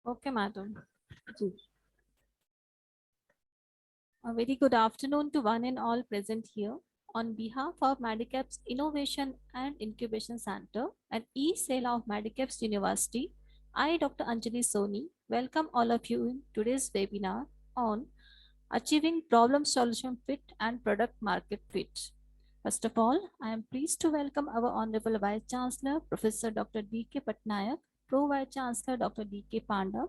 Okay, madam. Ji. A very good afternoon to one and all present here. On behalf of Medicap's Innovation and Incubation Center and e-sale of Medicap's University, I, Dr. Anjali Soni, welcome all of you in today's webinar on achieving problem solution fit and product market fit. First of all, I am pleased to welcome our Honorable Vice Chancellor, Professor Dr. D.K. Patnaik, Pro Vice Chancellor Dr. D.K. Panda,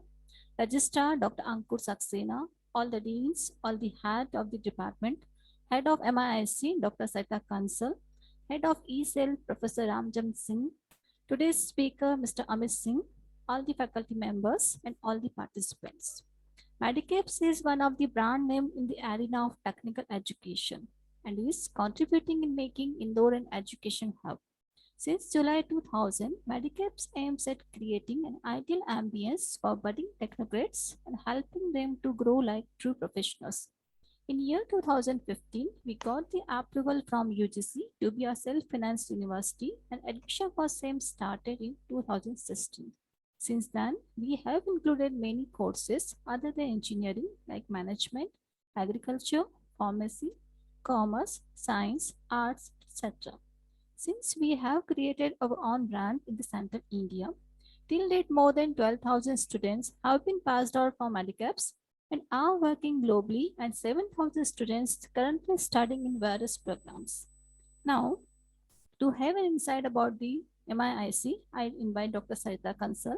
Registrar Dr. Ankur Saxena, all the deans, all the head of the department, head of MIIC Dr. Saita Kansal, head of eCell Professor Ramjam Singh, today's speaker Mr. Amit Singh, all the faculty members and all the participants. Medicaps is one of the brand name in the arena of technical education and is contributing in making Indore an education hub. Since July 2000, Medicaps aims at creating an ideal ambience for budding technocrats and helping them to grow like true professionals. In year 2015, we got the approval from UGC to be a self-financed university and admission for same started in 2016. Since then, we have included many courses other than engineering like management, agriculture, pharmacy, commerce, science, arts, etc. Since we have created our own brand in the Central India, till date more than 12,000 students have been passed out from Medicaps and are working globally and 7,000 students currently studying in various programs. Now, to have an insight about the MIIC, I invite Dr. Sarita Kansal,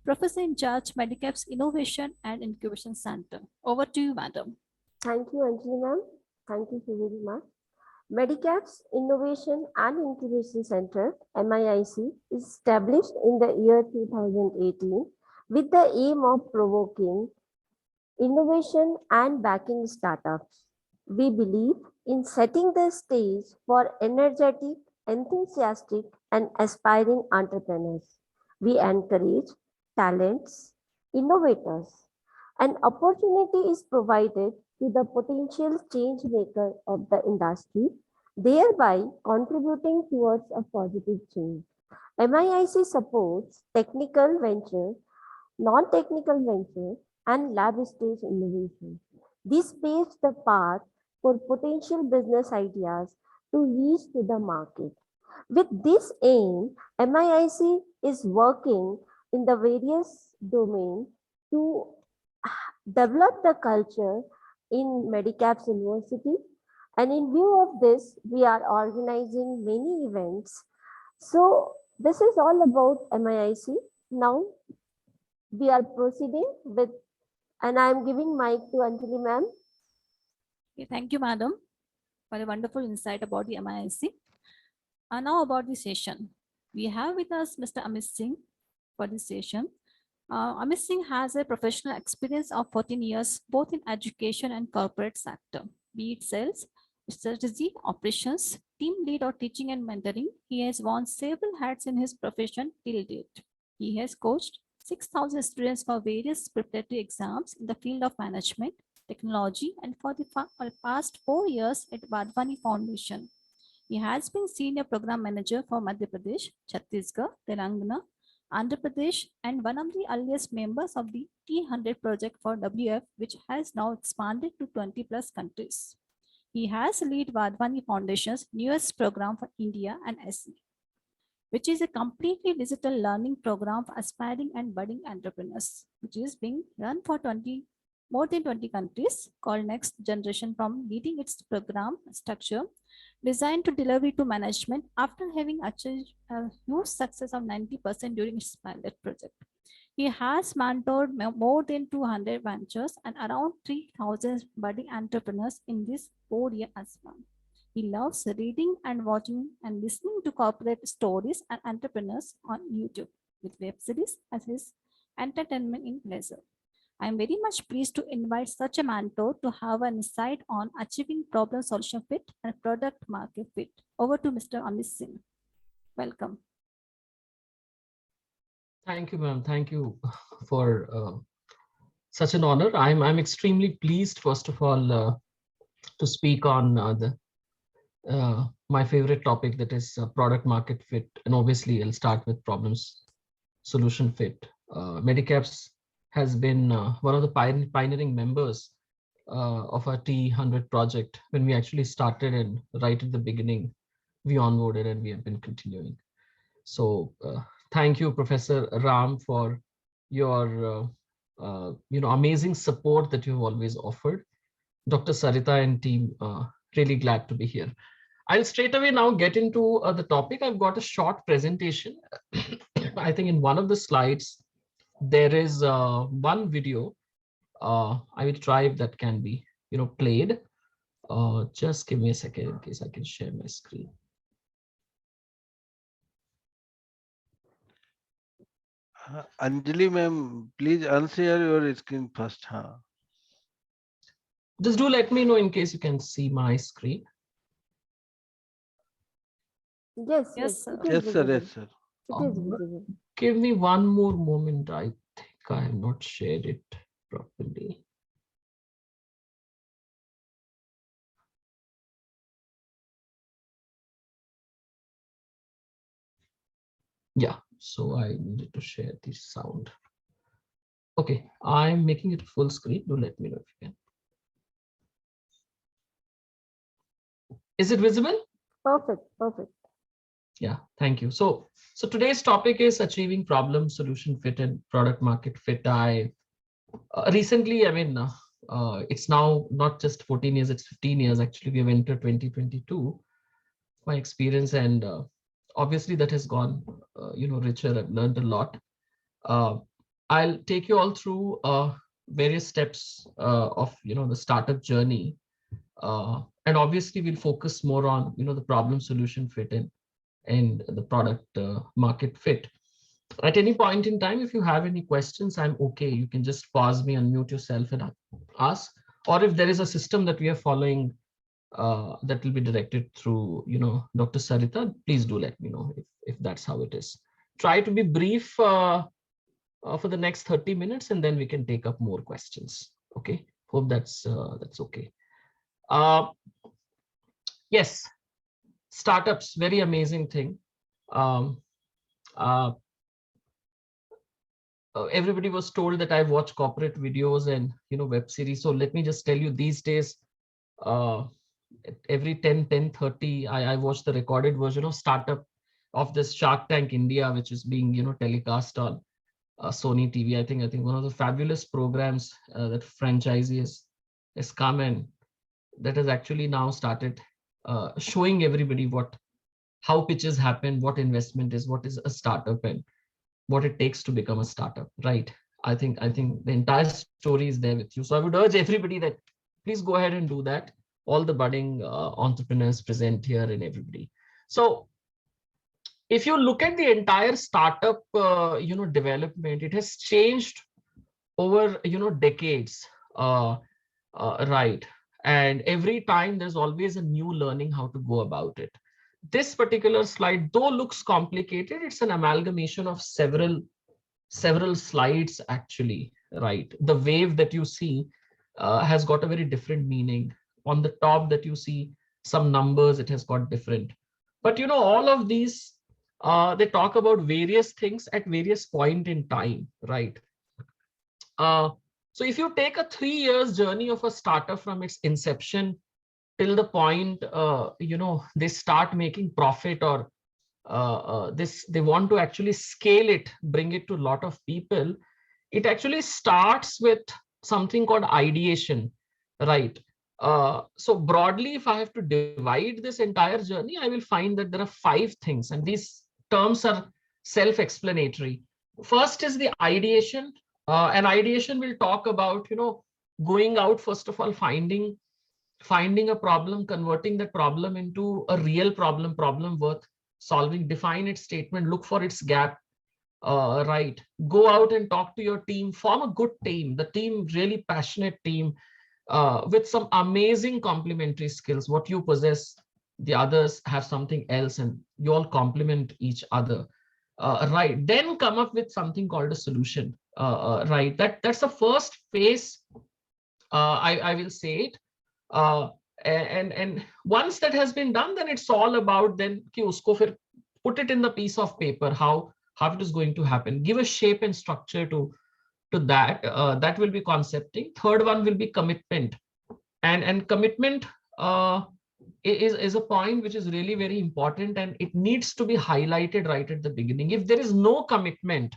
Professor in charge Medicaps Innovation and Incubation Center. Over to you, madam. Thank you, Anjali ma'am. Thank you so very much. Medicap's Innovation and Incubation Center, MIIC, is established in the year 2018 with the aim of provoking innovation and backing startups. We believe in setting the stage for energetic, enthusiastic, and aspiring entrepreneurs. We encourage talents, innovators, an opportunity is provided to the potential change maker of the industry, thereby contributing towards a positive change. MIIC supports technical venture, non-technical venture, and lab stage innovation. This paves the path for potential business ideas to reach to the market. With this aim, MIIC is working in the various domains to develop the culture in Medicaps University. And in view of this, we are organizing many events. So this is all about MIIC. Now we are proceeding with, and I am giving mic to Anjali ma'am. Okay, thank you, madam, for a wonderful insight about the MIIC. Now about the session. We have with us Mr. Amit Singh for this session. Amit Singh has a professional experience of 14 years, both in education and corporate sector, be it sales, strategy, operations, team lead or teaching and mentoring. He has worn several hats in his profession till date. He has coached 6,000 students for various preparatory exams in the field of management, technology, and for the past 4 years at Vadvani Foundation. He has been Senior Program Manager for Madhya Pradesh, Chhattisgarh, Telangana, Andhra Pradesh, and one of the earliest members of the T100 project for WF, which has now expanded to 20 plus countries. He has led Vadvani Foundation's newest program for India and SE, which is a completely digital learning program for aspiring and budding entrepreneurs, which is being run for more than 20 countries, called Next Generation, from leading its program structure designed to delivery to management after having achieved a huge success of 90% during its pilot project. He has mentored more than 200 ventures and around 3,000 budding entrepreneurs in this 4-year span. He loves reading and watching and listening to corporate stories and entrepreneurs on YouTube, with web series as his entertainment in pleasure. I am very much pleased to invite such a mentor to have an insight on achieving problem solution fit and product market fit. Over to Mr. Amit Singh. Welcome. Thank you, ma'am. Thank you for such an honor. I'm extremely pleased, first of all, to speak on my favorite topic, that is product market fit. And obviously, I'll start with problems solution fit. Medicaps has been one of the pioneering members of our T100 project. When we actually started and right at the beginning, we onboarded and we have been continuing. So thank you, Professor Ram, for your amazing support that you've always offered. Dr. Sarita and team, really glad to be here. I'll straight away now get into the topic. I've got a short presentation. I think in one of the slides, there is one video. I will try if that can be, played. Just give me a second in case I can share my screen. Anjali ma'am, please unshare your screen first. Huh? Just do let me know in case you can see my screen. Yes, Yes, it sir. is Yes, sir. visible. Yes, sir. It is visible. Give me one more moment. I think I have not shared it properly. Yeah, so I needed to share the sound. Okay, I'm making it full screen. Do let me know if you can. Is it visible? Perfect, perfect. Yeah, thank you. So today's topic is achieving problem solution fit and product market fit. I recently, it's now not just 14 years, it's 15 years. Actually, we have entered 2022. My experience, and obviously that has gone, richer. I've learned a lot. Uh, I'll take you all through various steps of, the startup journey. And obviously we'll focus more on, the problem solution fit and the product market fit. At any point in time, if you have any questions, I'm okay. You can just pause me, unmute yourself and ask. Or if there is a system that we are following that will be directed through, Dr. Sarita, please do let me know if that's how it is. Try to be brief for the next 30 minutes, and then we can take up more questions. Okay, hope that's okay. Uh, yes, startups, very amazing thing. Um, uh, Everybody was told that I watch corporate videos and web series. So let me just tell you, these days, uh, every 10:30, I watch the recorded version of startup of this Shark Tank India, which is being telecast on Sony TV. I think one of the fabulous programs that franchisee has come and that has actually now started showing everybody how pitches happen, what investment is, what is a startup, and what it takes to become a startup, right? I think the entire story is there with you. So I would urge everybody that please go ahead and do that. All the budding entrepreneurs present here and everybody. So if you look at the entire startup, development, it has changed over decades, right? And every time there's always a new learning how to go about it. This particular slide, though looks complicated, it's an amalgamation of several slides actually, right? The wave that you see has got a very different meaning. On the top that you see some numbers, it has got different. But all of these, they talk about various things at various point in time, right? Uh, so if you take a 3 years journey of a startup from its inception till the point, they start making profit, or this they want to actually scale it, bring it to a lot of people, it actually starts with something called ideation, right? So broadly, if I have to divide this entire journey, I will find that there are 5 things, and these terms are self-explanatory. First is the ideation, and ideation will talk about going out, first of all, finding a problem, converting that problem into a real problem worth solving, define its statement, look for its gap, right? Go out and talk to your team, form a good team, the team, really passionate team, with some amazing complementary skills. What you possess, the others have something else, and you all complement each other, right? Then come up with something called a solution, right? That's the first phase, I will say it. uh, and once that has been done, then it's all about then कि उसको फिर put it in the piece of paper, how it is going to happen, give a shape and structure to that. That will be concepting. Third one will be commitment, and commitment is a point which is really very important, and it needs to be highlighted right at the beginning. If there is no commitment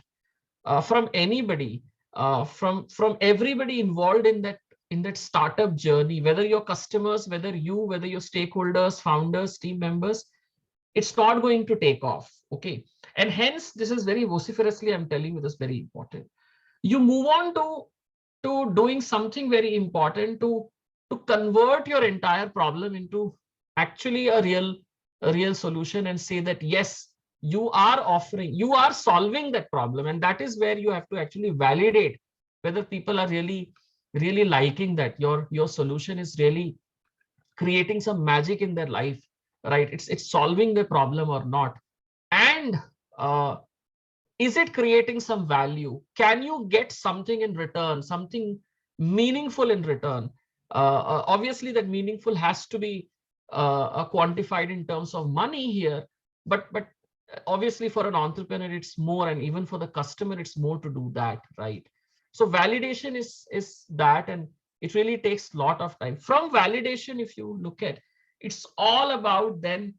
from anybody, from everybody involved in that startup journey, whether your customers, whether your stakeholders, founders, team members, it's not going to take off. Okay, and hence this is very vociferously I'm telling you this, very important. You move on to doing something very important, to convert your entire problem into actually a real solution, and say that yes, you are solving that problem. And that is where you have to actually validate whether people are really liking that your solution is really creating some magic in their life, right? It's solving the problem or not. And uh, is it creating some value? Can you get something in return, something meaningful in return? Obviously that meaningful has to be quantified in terms of money here, but obviously for an entrepreneur it's more, and even for the customer it's more to do that, right? So validation is that, and it really takes a lot of time. From validation, if you look at, it's all about then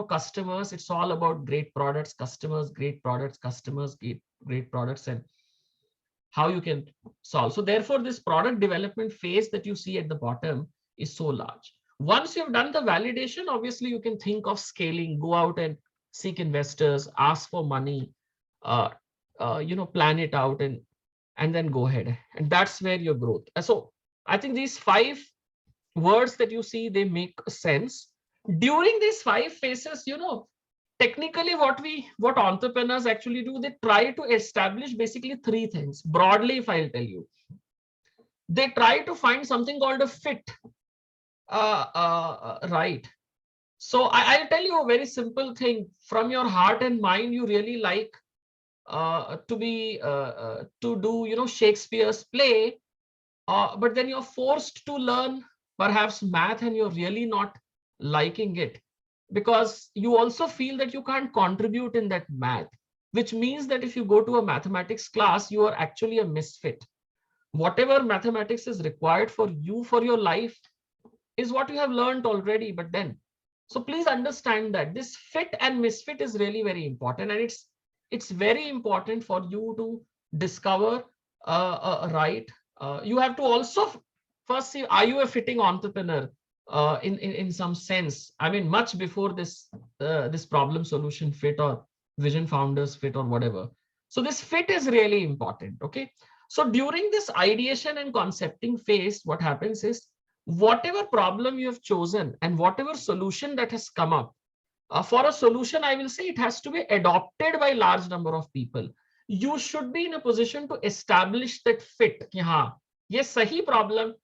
customers. It's all about great products, customers, great products, customers, great products, and how you can solve. So therefore this product development phase that you see at the bottom is so large. Once you've done the validation, obviously you can think of scaling, go out and seek investors, ask for money, uh, plan it out, and then go ahead, and that's where your growth. So I think these 5 words that you see, they make sense. During these 5 phases, technically what entrepreneurs actually do, they try to establish basically 3 things broadly. If I'll tell you, they try to find something called a fit, right? So I'll tell you a very simple thing. From your heart and mind, you really like to do Shakespeare's play, but then you're forced to learn perhaps math, and you're really not liking it, because you also feel that you can't contribute in that math, which means that if you go to a mathematics class, you are actually a misfit. Whatever mathematics is required for you for your life is what you have learned already. But then, so please understand that this fit and misfit is really very important, and it's very important for you to discover, right. You have to also first see, are you a fitting entrepreneur, in some sense? I mean, much before this problem solution fit or vision founders fit or whatever. So this fit is really important. Okay, so during this ideation and concepting phase, what happens is, whatever problem you have chosen and whatever solution that has come up, for a solution, I will say it has to be adopted by large number of people. You should be in a position to establish that fit, कि हाँ, ये सही problem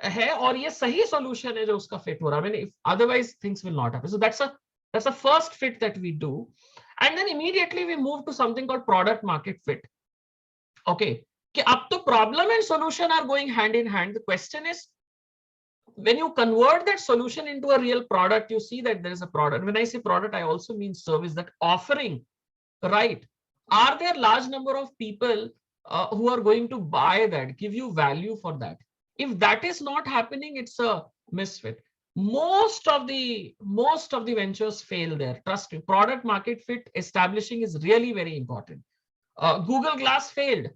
है और ये सही solution है जो उसका fit हो रहा है. I mean, if otherwise things will not happen. So that's a first fit that we do, and then immediately we move to something called product market fit. Okay, कि अब तो problem and solution are going hand in hand. The question is, when you convert that solution into a real product, you see that there is a product. When I say product, I also mean service, that offering, right? Are there large number of people who are going to buy that, give you value for that? If that is not happening, it's a misfit. Most of the ventures fail there. Trust me, product market fit establishing is really very important. Google Glass failed.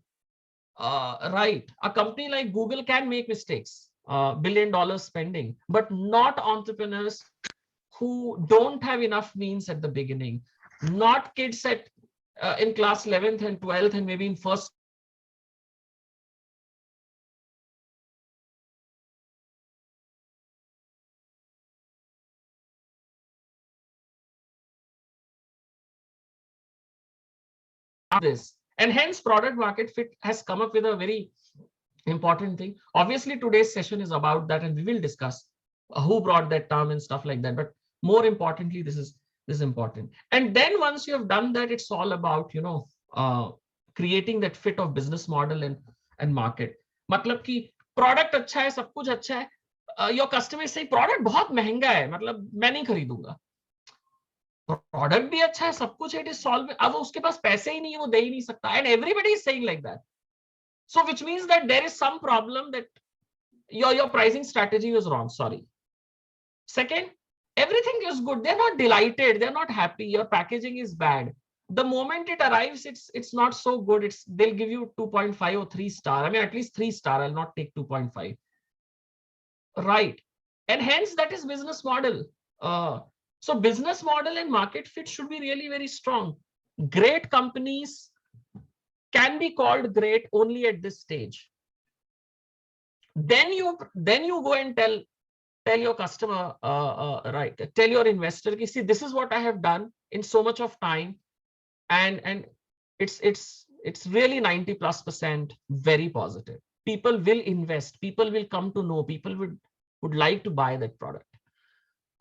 Right. A company like Google can make mistakes, $1 billion spending, but not entrepreneurs who don't have enough means at the beginning, not kids in class 11th and 12th and maybe in first this. And hence product market fit has come up with a very important thing. Obviously today's session is about that, and we will discuss who brought that term and stuff like that, but more importantly, this is important. And then once you have done that, it's all about creating that fit of business model and market. मतलब कि product अच्छा है, सब कुछ अच्छा है, your customer say product बहुत महंगा है, मतलब मैं नहीं खरीदूंगा. प्रोडक्ट भी अच्छा है, सब कुछ इट इज सॉल्व, अब उसके पास पैसे ही नहीं है, वो दे ही नहीं सकता, and everybody is saying like that. So which means that there is some problem, that your pricing strategy was wrong. Sorry. Second, everything is good. They're not delighted. They're not happy. Your packaging is bad. The moment it arrives, it's not so good. They'll give you 2.5 or 3 star. I mean, at least 3 star. I'll not take 2.5. Right. And hence that is business model. So business model and market fit should be really very strong. Great companies can be called great only at this stage. Then you go and tell your customer, right, tell your investor, see, this is what I have done in so much of time, and it's really 90+% very positive. People will invest, people will come to know, people would like to buy that product.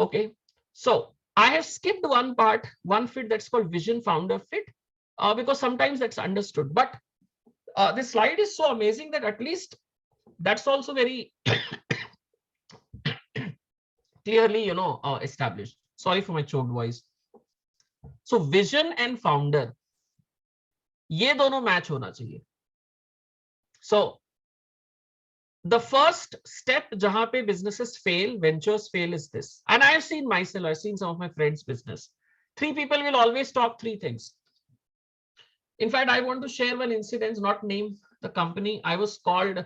Okay, so I have skipped one part, one fit, that's called vision founder fit, because sometimes that's understood, but this slide is so amazing that at least that's also very clearly, established. Sorry for my choked voice. So vision and founder, ये दोनों match होना चाहिए. So the first step जहां पे businesses fail, ventures fail, is this. And I have seen myself, I've seen some of my friends' business. 3 people will always talk 3 things. In fact, I want to share one incident, not name the company. I was called,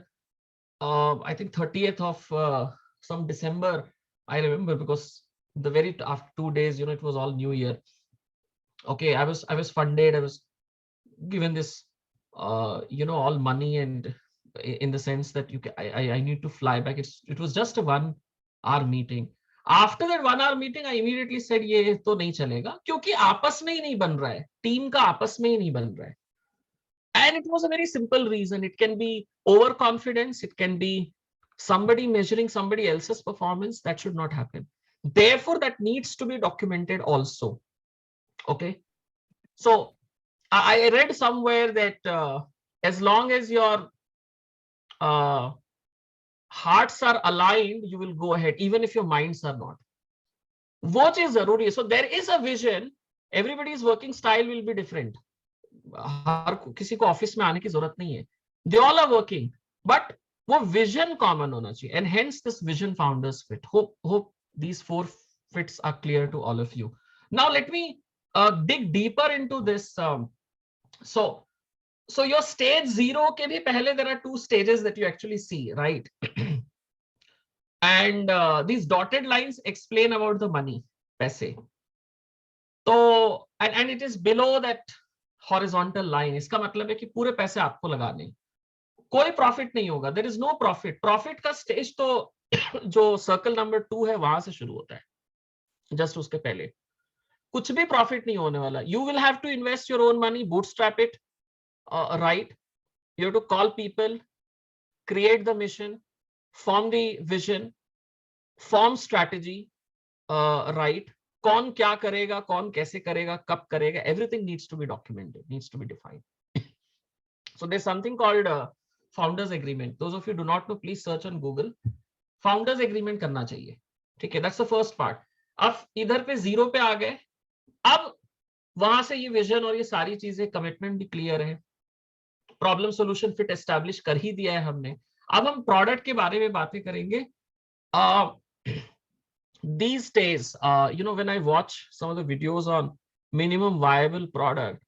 I think 30th of some December. I remember because the very after 2 days, it was all New Year. Okay, I was funded. I was given this, all money, and in the sense that I need to fly back. It was just a 1 hour meeting. After that 1 hour meeting, I immediately said, ये तो नहीं चलेगा, क्योंकि आपस में ही नहीं बन रहा है, टीम का आपस में ही नहीं बन रहा है. And it was a very simple reason. It can be overconfidence. It can be somebody measuring somebody else's performance. That should not happen. Therefore, that needs to be documented also. Okay. So I read somewhere that as long as your hearts are aligned, you will go ahead, even if your minds are not. वो चीज जरूरी है. So there is a vision. Everybody's working style will be different. हर किसी को office में आने की जरूरत नहीं है. They all are working, but वो vision common होना चाहिए, and hence this vision founders fit. Hope these 4 fits are clear to all of you. Now let me dig deeper into this. So your stage 0 के भी पहले there are 2 stages that you actually see, right? And these dotted lines explain about the money, पैसे. तो and it is below that horizontal line. इसका मतलब है कि पूरे पैसे आपको लगाने, कोई प्रॉफिट नहीं होगा. There is no profit. Profit का स्टेज तो जो सर्कल नंबर 2 है वहां से शुरू होता है. जस्ट उसके पहले कुछ भी प्रॉफिट नहीं होने वाला. You will have to invest your own money, bootstrap it, right. You have to call people, create the mission, form the vision, form strategy, right. कौन क्या करेगा, कौन कैसे करेगा, कब करेगा, everything needs to be documented, needs to be defined. So there's something called founders agreement. Those of you do not know, please search on Google. Founders agreement करना चाहिए. ठीक है, that's the first part. अब इधर पे 0 पे आ गए. अब वहां से ये विजन और ये सारी चीजें, कमिटमेंट भी क्लियर है, प्रॉब्लम सोल्यूशन फिट एस्टैब्लिश कर ही दिया है हमने. अब हम प्रोडक्ट के बारे में बातें करेंगे. These days, when I watch some of the videos on minimum viable product,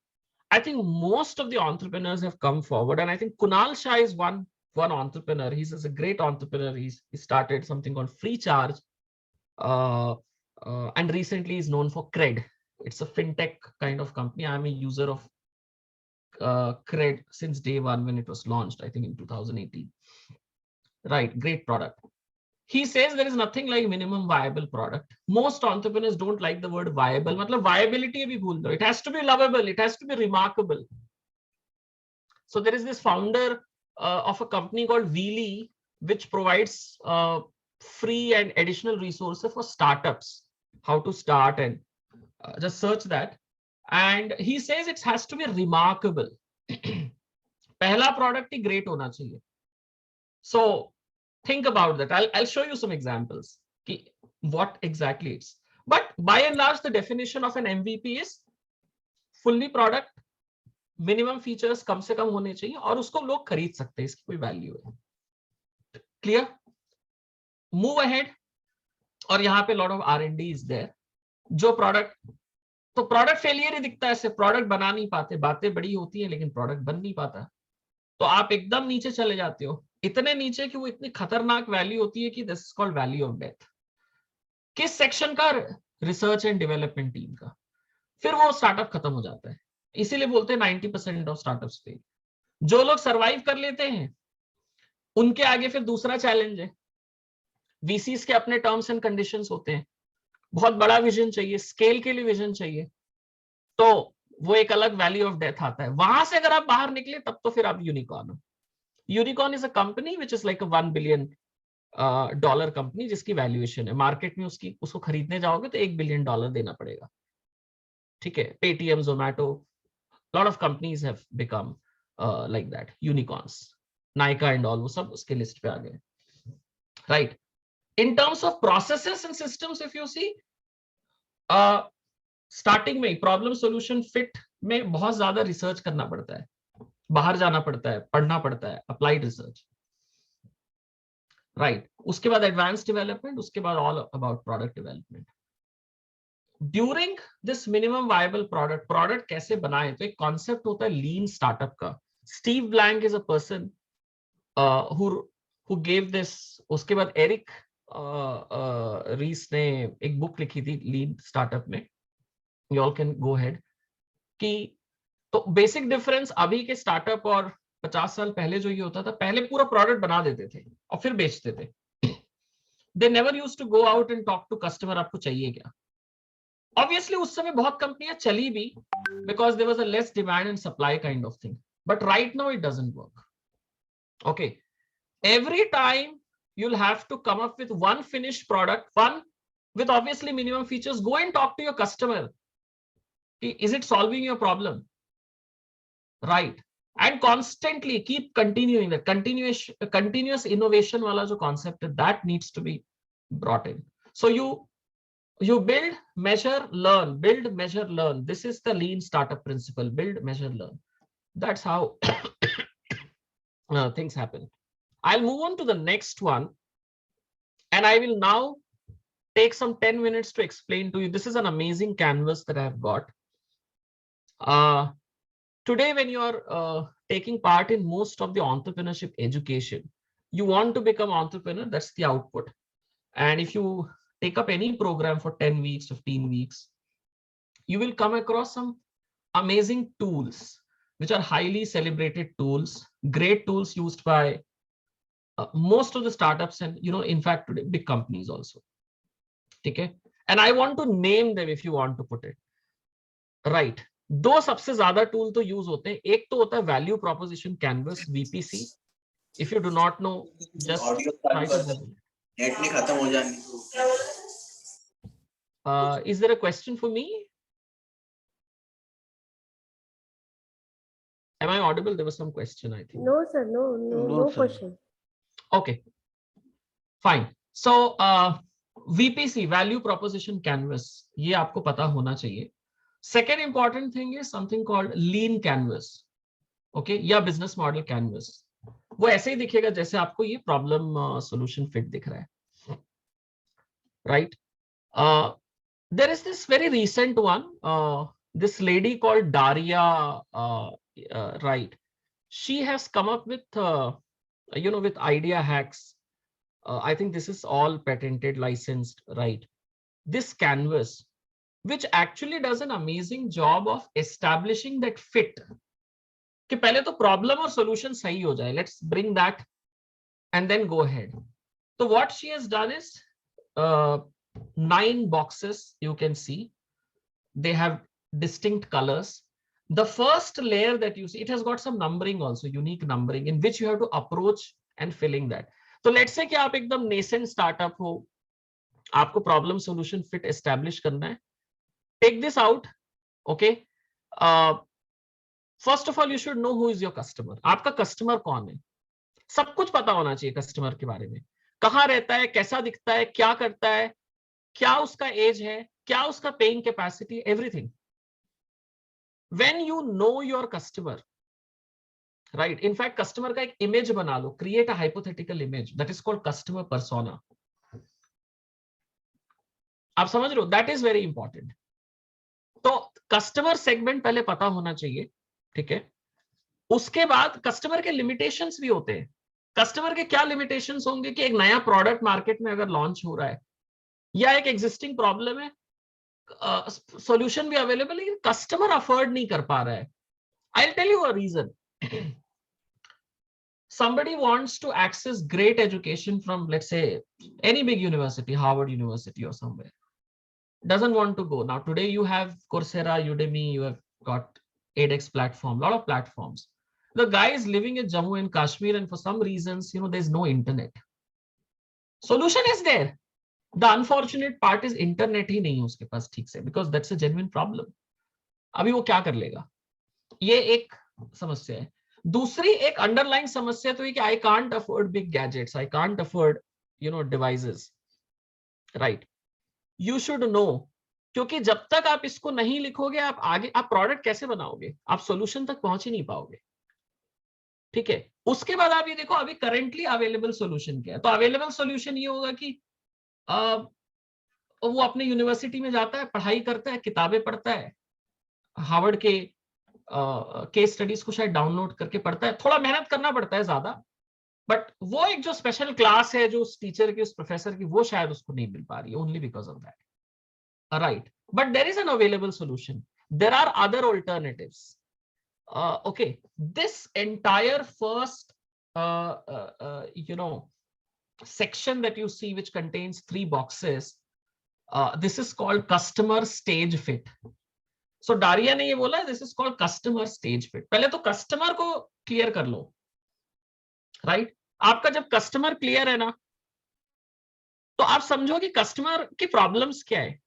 I think most of the entrepreneurs have come forward, and I think Kunal Shah is one entrepreneur. He's a great entrepreneur. He started something called Free Charge, and recently he's known for Cred. It's a fintech kind of company. I'm a user of Cred since day 1 when it was launched, I think in 2018. Right, great product. He says there is nothing like minimum viable product. Most entrepreneurs don't like the word viable. मतलब viability भी भूल दो. It has to be lovable. It has to be remarkable. So there is this founder of a company called Wheelie, which provides free and additional resources for startups, how to start, and just search that. And he says it has to be remarkable. पहला product ही great होना चाहिए. So think about that. I'll show you some examples. What exactly it's. But by and large, the definition of an MVP is fully product, minimum features कम से कम होने चाहिए और उसको लोग खरीद सकते हैं, इसकी कोई वैल्यू है. क्लियर? Move ahead. और यहाँ पे lot of R&D is there. जो प्रोडक्ट, तो प्रोडक्ट फेलियर ही दिखता है ऐसे, प्रोडक्ट बना नहीं पाते, बातें बड़ी होती है लेकिन प्रोडक्ट बन नहीं पाता. तो आप एकदम नीचे चले जाते हो, इतने नीचे कि वो इतनी खतरनाक वैल्यू होती है कि this is called value of death. किस सेक्शन का? रिसर्च एंड डेवलपमेंट टीम का. फिर वो स्टार्टअप खत्म हो जाता है. इसीलिए बोलते हैं 90% ऑफ स्टार्टअप्स फेल. जो लोग सरवाइव कर लेते हैं उनके आगे फिर दूसरा चैलेंज है. वीसीस के अपने टर्म्स एंड कंडीशंस होते हैं, बहुत बड़ा विजन चाहिए, स्केल के लिए विजन चाहिए, तो वो एक अलग वैल्यू ऑफ डेथ आता है. वहां से अगर आप बाहर निकले तब तो फिर आप यूनिकॉर्न हो. Unicorn is a company which is like a $1 billion company जिसकी वैल्यूएशन है मार्केट में, उसको खरीदने जाओगे तो $1 बिलियन देना पड़ेगा. ठीक है, Paytm, Zomato, lot of companies have become like that, unicorns, Nykaa and all, वो सब उसके लिस्ट पे आ गए. Right. In terms of processes and systems, if you see, starting में प्रॉब्लम सॉल्यूशन फिट में बहुत ज्यादा रिसर्च करना पड़ता है, बाहर जाना पड़ता है, पढ़ना पड़ता है, अप्लाइड रिसर्च. राइट. उसके बाद एडवांस डेवलपमेंट, उसके बाद all about product development. During this minimum viable product कैसे बनाए, तो एक कॉन्सेप्ट होता है लीन स्टार्टअप का. Steve blank is a person who gave this. उसके बाद एरिक रीस ने एक बुक लिखी थी लीन स्टार्टअप में, you all can go head. कि तो बेसिक डिफरेंस अभी के स्टार्टअप और 50 साल पहले जो ये होता था, पहले पूरा प्रोडक्ट बना देते थे और फिर बेचते थे. They never used to go out and talk to customer, आपको चाहिए क्या. ऑब्वियसली उस समय बहुत कंपनियां चली भी, because there was a less demand and supply kind of thing. But right now it doesn't work. Okay, every time you'll have to come up with one finished product, one with obviously minimum features. Go and talk to your customer. Is it solving your problem? Right. And constantly keep continuing that continuous innovation wala jo concept, that needs to be brought in. So you build, measure, learn, build, measure, learn. This is the lean startup principle: build, measure, learn. That's how things happen. I'll move on to the next one, and I will now take some 10 minutes to explain to you. This is an amazing canvas that I have got. Today, when you are taking part in most of the entrepreneurship education, you want to become entrepreneur, that's the output. And if you take up any program for 10 weeks, 15 weeks, you will come across some amazing tools, which are highly celebrated tools, great tools used by most of the startups and, in fact, today, big companies also. Okay. And I want to name them if you want to put it. Right. दो सबसे ज्यादा tool तो use होते हैं. एक तो होता है value proposition canvas, VPC. If you do not know, just try to Google. Net नहीं खत्म हो जानी. Is there a question for me? Am I audible? There was some question, I think. No, sir. No sir. question. Okay, fine. So VPC, value proposition canvas, ये आपको पता होना चाहिए. Second important thing is something called lean canvas, okay, या business model canvas. वो ऐसे ही दिखेगा जैसे आपको ये problem solution fit दिख रहा है. Right. There is this very recent one, this lady called Daria, right. She has come up with, with idea hacks. I think this is all patented, licensed, right. This canvas, which actually does an amazing job of establishing that fit. कि पहले तो problem और solution सही हो जाए. Let's bring that and then go ahead. So what she has done is 9 boxes you can see. They have distinct colors. The first layer that you see, it has got some numbering also, unique numbering, in which you have to approach and filling that. So let's say कि आप एकदम nascent startup हो, आपको problem solution fit establish करना है. Take this out, okay. First of all, you should know who is your customer. आपका customer कौन है? सब कुछ पता होना चाहिए customer के बारे में. कहाँ रहता है, कैसा दिखता है, क्या करता है, क्या उसका एज है, क्या उसका paying capacity, everything. When you know your customer, right, in fact customer का एक इमेज बना लो, create a hypothetical image, that is called customer persona. आप समझ रहे हो, दैट इज वेरी इंपॉर्टेंट. तो कस्टमर सेगमेंट पहले पता होना चाहिए, ठीक है. उसके बाद कस्टमर के लिमिटेशंस भी होते हैं. कस्टमर के क्या लिमिटेशंस होंगे कि एक नया प्रोडक्ट मार्केट में अगर लॉन्च हो रहा है, या एक एग्जिस्टिंग प्रॉब्लम है, सॉल्यूशन भी अवेलेबल है, कस्टमर अफोर्ड नहीं कर पा रहा है. I will tell you a reason. Somebody wants to access great education from, let's say, any big university, Harvard University or somewhere, doesn't want to go. Now today you have Coursera, Udemy, you have got edX platform, lot of platforms. The guy is living in Jammu and Kashmir, and for some reasons, there's no internet. Solution is there. The unfortunate part is internet ही नहीं है उसके पास ठीक से, because that's a genuine problem. अभी वो क्या कर लेगा, ये एक समस्या है. दूसरी एक अंडरलाइन समस्या तो ये कि I can't afford big gadgets, I can't afford devices, right. You should know, क्योंकि जब तक आप इसको नहीं लिखोगे, आप आगे आप प्रोडक्ट कैसे बनाओगे, आप सॉल्यूशन तक पहुंच ही नहीं पाओगे, ठीक है. उसके बाद आप ये देखो अभी करेंटली अवेलेबल सॉल्यूशन क्या है. तो अवेलेबल सॉल्यूशन ये होगा कि वो अपने यूनिवर्सिटी में जाता है, पढ़ाई करता है, किताबें पढ़ता है, हार्वर्ड के केस स्टडीज को शायद डाउनलोड करके पढ़ता है. थोड़ा मेहनत करना पड़ता है ज्यादा, बट वो एक जो स्पेशल क्लास है जो उस टीचर की, उस प्रोफेसर की, वो शायद उसको नहीं मिल पा रही है, only because of that, right. But there is an available solution, there are other alternatives. Okay, this entire first section that you see, which contains 3 boxes, this is called customer stage fit. So Daria ने ये बोला, this is called customer stage fit. पहले तो customer को clear कर लो, right. आपका जब customer clear है ना, तो आप समझो कि कस्टमर की प्रॉब्लम्स क्या है,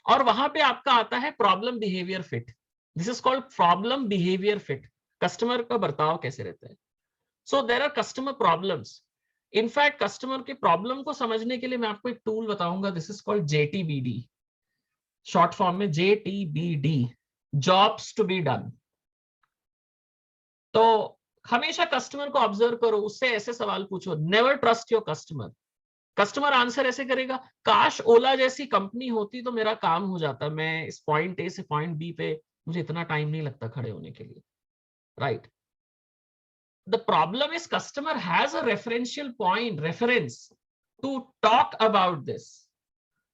और वहां पे आपका आता है problem behaviour fit. This is called problem behaviour fit. Customer का बर्ताव कैसे रहता है. सो देयर आर कस्टमर प्रॉब्लम्स. इनफैक्ट कस्टमर के प्रॉब्लम को समझने के लिए मैं आपको एक टूल बताऊंगा, this is called JTBD, short form में JTBD, jobs to be done. तो हमेशा कस्टमर को ऑब्जर्व करो, उससे ऐसे सवाल पूछो. Never trust your customer. Customer answer ऐसे करेगा, काश ओला जैसी कंपनी होती तो मेरा काम हो जाता, मैं इस पॉइंट ए से पॉइंट बी पे मुझे इतना टाइम नहीं लगता खड़े होने के लिए, right. The problem is customer has a referential point, reference to talk about this,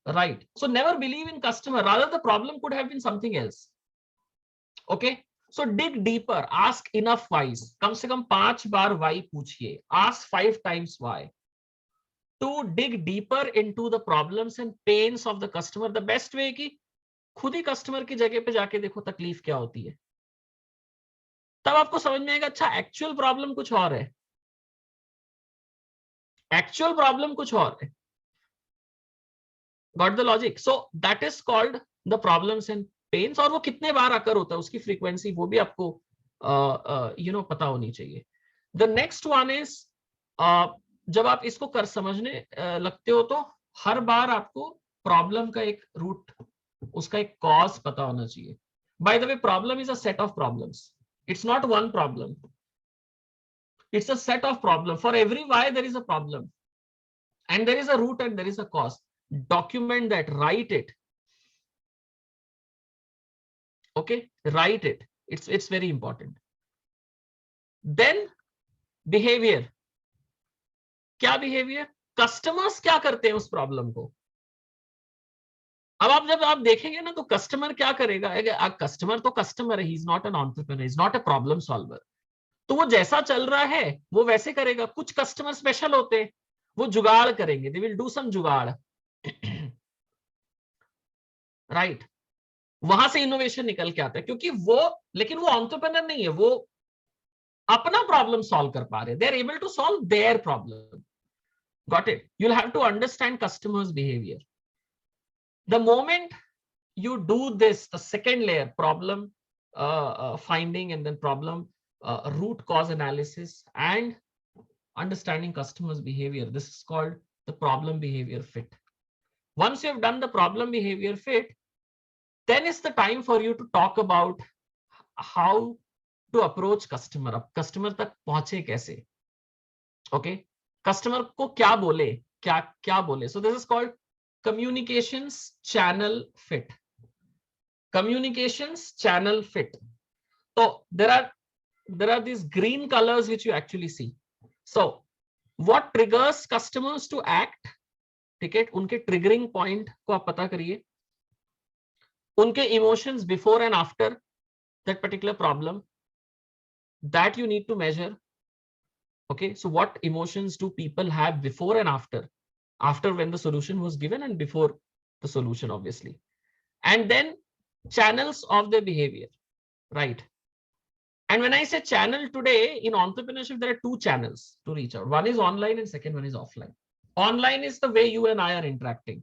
right. So never believe in customer, rather the problem could have been something else. Okay, so dig deeper, ask enough whys. कम से कम 5 बार why पूछिए. Ask 5 times why. To dig deeper into the problems and pains of the customer. The best way कि खुद ही customer की जगह पे जाके देखो तकलीफ क्या होती है, तब आपको समझ में आएगा अच्छा एक्चुअल प्रॉब्लम कुछ और है, एक्चुअल प्रॉब्लम कुछ और है. Got the logic. So that is called the problems and pains. और वो कितने बार आकर होता है, उसकी फ्रीक्वेंसी, वो भी आपको पता होनी चाहिए. द नेक्स्ट वन इज, जब आप इसको कर समझने लगते हो, तो हर बार आपको प्रॉब्लम का एक रूट, उसका एक कॉज पता होना चाहिए. By the way, problem is a set of problems. It's not one problem, it's a set of problem. For every why there is a problem, and there is a root and there is a cause. Document that, write it. Okay, write it. It's very important. Then behavior. क्या behaviour, customers क्या करते हैं उस problem को. अब आप जब आप देखेंगे ना, तो कस्टमर क्या करेगा. कस्टमर तो कस्टमर है, he is not an entrepreneur, is not a problem solver. तो वो जैसा चल रहा है वो वैसे करेगा. कुछ कस्टमर स्पेशल होते हैं, वो जुगाड़ करेंगे, दे विल डू सम जुगाड़, राइट. वहां से इनोवेशन निकल के आता है, क्योंकि वो, लेकिन वो एंटरप्रेन्योर नहीं है, वो अपना प्रॉब्लम सॉल्व कर पा रहे, they are able to solve their problem. Got it. You will have to understand customers behaviour. The moment you do this, the second layer, problem finding, and then problem root cause analysis, and understanding customers behavior, this is called the problem behavior fit. Once you have done the problem behavior fit, then it's the time for you to talk about how to approach customer. अब customer तक पहुंचे कैसे? Okay, customer को क्या बोले, क्या क्या बोले? So this is called communications channel fit. Communications channel fit. So there are these green colors which you actually see. So what triggers customers to act? ठीक है, उनके triggering point को आप पता करिए. उनके emotions before and after that particular problem, that you need to measure. Okay, so what emotions do people have before and after when the solution was given and before the solution, obviously. And then channels of their behavior, right? And when I say channel today in entrepreneurship, there are two channels to reach out. One is online and second one is offline. Online is the way you and I are interacting.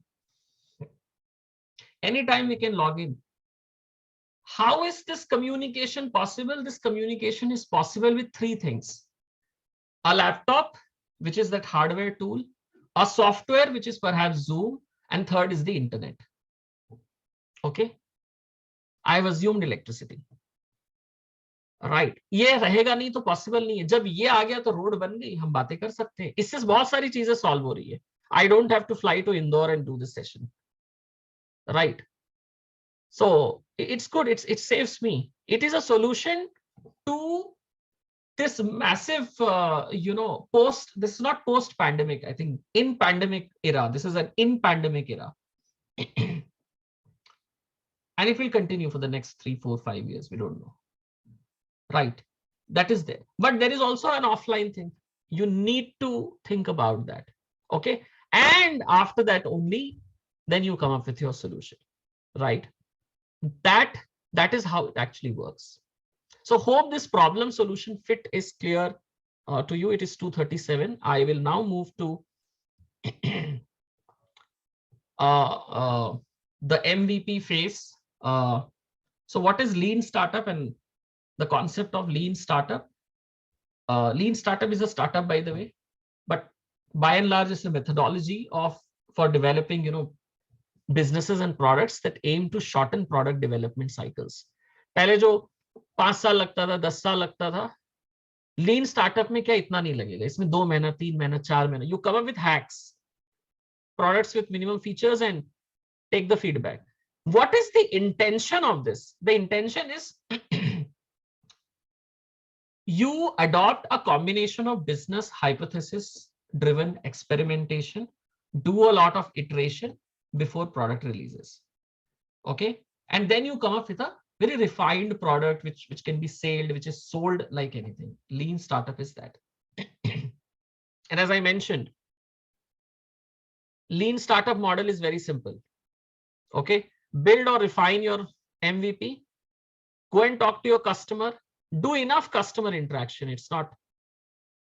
Anytime we can log in. How is this communication possible? This communication is possible with three things: a laptop, which is that hardware tool, a software, which is perhaps Zoom, and third is the internet. Okay, I've assumed electricity. Right, ये रहेगा नहीं तो possible नहीं है. जब ये आ गया तो रोड बन गई, हम बातें कर सकते हैं. इससे बहुत सारी चीजें सॉल्व हो रही है. I don't have to fly to Indore and do this session, right? So it's good, it saves me. It is a solution to this massive this is not post pandemic, I think in pandemic era. This is an in pandemic era. And it will continue for the next 3, 4, 5 years, we don't know, right? That is there. But there is also an offline thing. You need to think about that. Okay, and after that only then you come up with your solution, right? That is how it actually works. So hope this problem solution fit is clear to you. It is 2:37. I will now move to the MVP phase. So what is lean startup and the concept of lean startup? Lean startup is a startup, by the way, but by and large it's a methodology for developing businesses and products that aim to shorten product development cycles. पहले जो 5 साल लगता था, 10 साल लगता था, लीन startup में क्या इतना नहीं लगेगा. इसमें 2 महीना, 3 महीना, 4 महीना. You come up with hacks, products with minimum features, and take the feedback. What is the intention of this? The intention is you adopt a combination of business hypothesis driven experimentation, do a lot of iteration before product releases. Okay, and then you come up with a very refined product which can be which is sold like anything. Lean startup is that. And as I mentioned, lean startup model is very simple. Okay, build or refine your MVP, go and talk to your customer, do enough customer interaction. It's not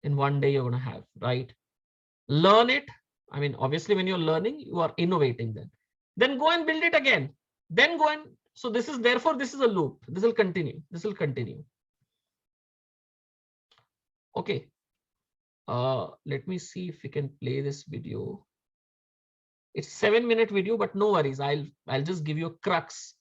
in one day you're going to have, right? Learn it. I mean, obviously when you're learning, you are innovating. Then go and build it again. Then go and, so this is, therefore this is a loop. This will continue. Okay, let me see if we can play this video. It's 7-minute video, but no worries, I'll just give you a crux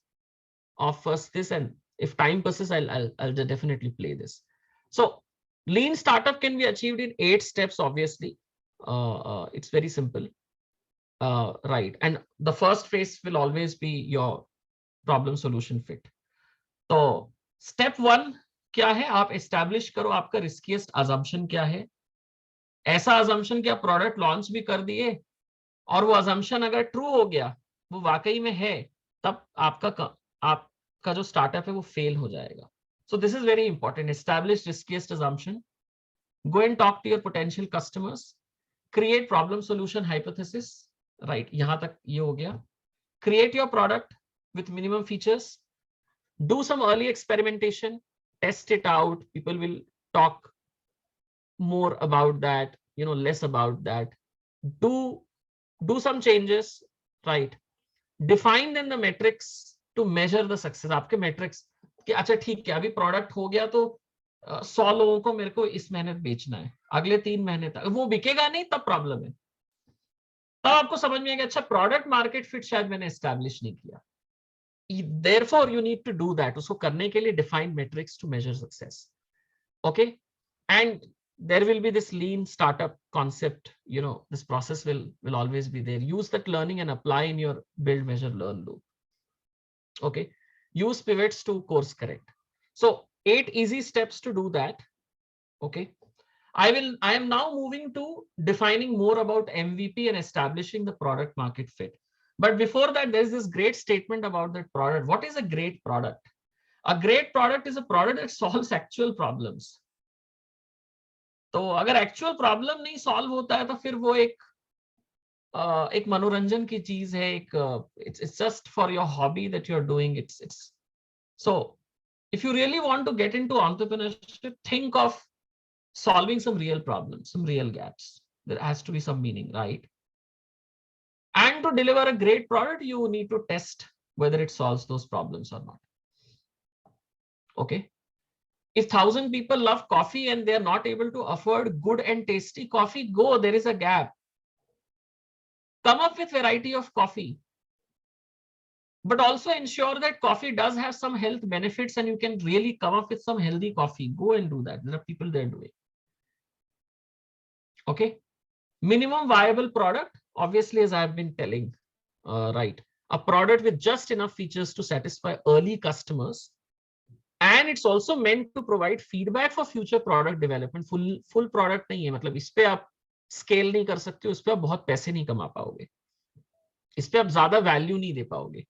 of first this, and if time passes I'll definitely play this. So lean startup can be achieved in 8 steps, obviously. It's very simple, right? And the first phase will always be your problem solution fit. So step 1 क्या है? आप establish करो आपका riskiest assumption क्या है. ऐसा assumption कि आप product launch भी कर दिए और वो assumption अगर true हो गया, वो वाकई में है, तब आपका जो startup है वो fail हो जाएगा. So this is very important. Establish riskiest assumption. Go and talk to your potential customers. Create problem solution hypothesis. Right, यहाँ तक ये हो गया. Create your product with minimum features. Do some early experimentation. Test it out. People will talk more about that, less about that. Do some changes, right? Define then the metrics to measure the success. आपके metrics कि अच्छा ठीक है, अभी product हो गया तो 100 लोगों को मेरे को इस महीने बेचना है, अगले 3 महीने तक वो बिकेगा नहीं, तब प्रॉब्लम है. तब आपको समझ में आएगा अच्छा प्रोडक्ट मार्केट फिट शायद मैंने एस्टैब्लिश नहीं किया. Therefore you need to do that. उसको करने के लिए define metrics to measure success. Okay, and there will be this lean startup concept. This process will always be there. Use that learning and apply in your build, measure, learn loop. Okay, use pivots to course correct. So 8 easy steps to do that. Okay, I am now moving to defining more about MVP and establishing the product market fit. But before that, there's this great statement about that product. What is a great product? A great product is a product that solves actual problems. तो अगर actual problem नहीं solve होता है तो फिर वो एक मनोरंजन की चीज है. It's just for your hobby that you are doing. It's so if you really want to get into entrepreneurship, think of solving some real problems, some real gaps. There has to be some meaning, right? And to deliver a great product, you need to test whether it solves those problems or not. Okay, if 1,000 people love coffee and they are not able to afford good and tasty coffee, go, there is a gap. Come up with variety of coffee, but also ensure that coffee does have some health benefits and you can really come up with some healthy coffee. Go and do that. There are people there doing. Okay, minimum viable product, obviously, as I have been telling, right, a product with just enough features to satisfy early customers. And it's also meant to provide feedback for future product development. full product नहीं है, मतलब इस पे आप scale नहीं कर सकते हो, इस पे आप बहुत पैसे नहीं कमा पाओगे, इस पे आप ज्यादा वैल्यू नहीं दे पाओगे.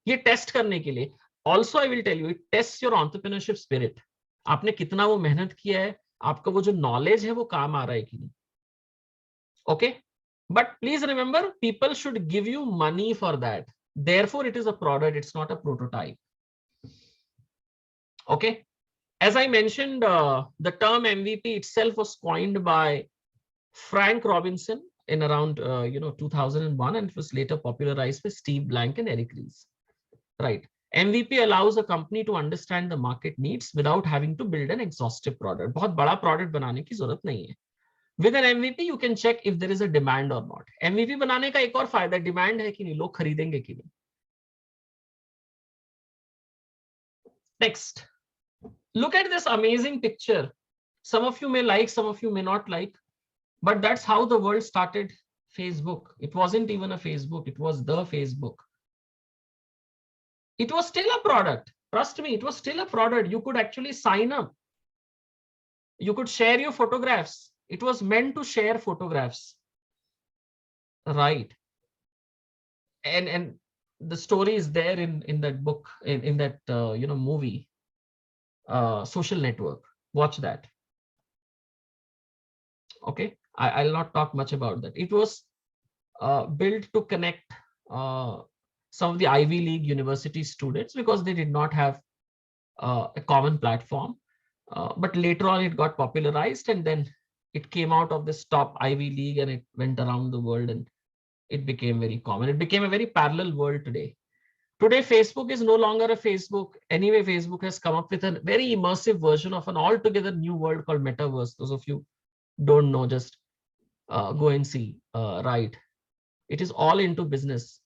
ये टेस्ट करने के लिए also I will tell you, it test your entrepreneurship spirit. आपने कितना वो मेहनत किया है, आपका वो जो नॉलेज है वो काम आ रहा है कि नहीं. Okay, but please remember, people should give you money for that. Therefore it is a product, it's not a prototype. Okay, as I mentioned, the term MVP itself was coined by Frank Robinson in around 2001, and it was later popularized by Steve Blank and Eric Ries. Right, MVP allows a company to understand the market needs without having to build an exhaustive product. बहुत बड़ा product बनाने की जरूरत नहीं है. With an MVP, you can check if there is a demand or not. MVP बनाने का एक और फायदा, demand है कि नहीं, लोग खरीदेंगे कि नहीं. Next, look at this amazing picture. Some of you may like, some of you may not like, but that's how the world started Facebook. It wasn't even a Facebook, it was the Facebook. It was still a product. Trust me, it was still a product. You could actually sign up. You could share your photographs. It was meant to share photographs. Right. And the story is there in that book, in that movie, Social Network. Watch that. Okay, I'll not talk much about that. It was built to connect some of the Ivy League university students because they did not have a common platform. But later on, it got popularized, and then it came out of this top Ivy League and it went around the world, and it became very common. It became a very parallel world today. Today, Facebook is no longer a Facebook. Anyway, Facebook has come up with a very immersive version of an altogether new world called Metaverse. Those of you don't know, just go and see. Right, it is all into business.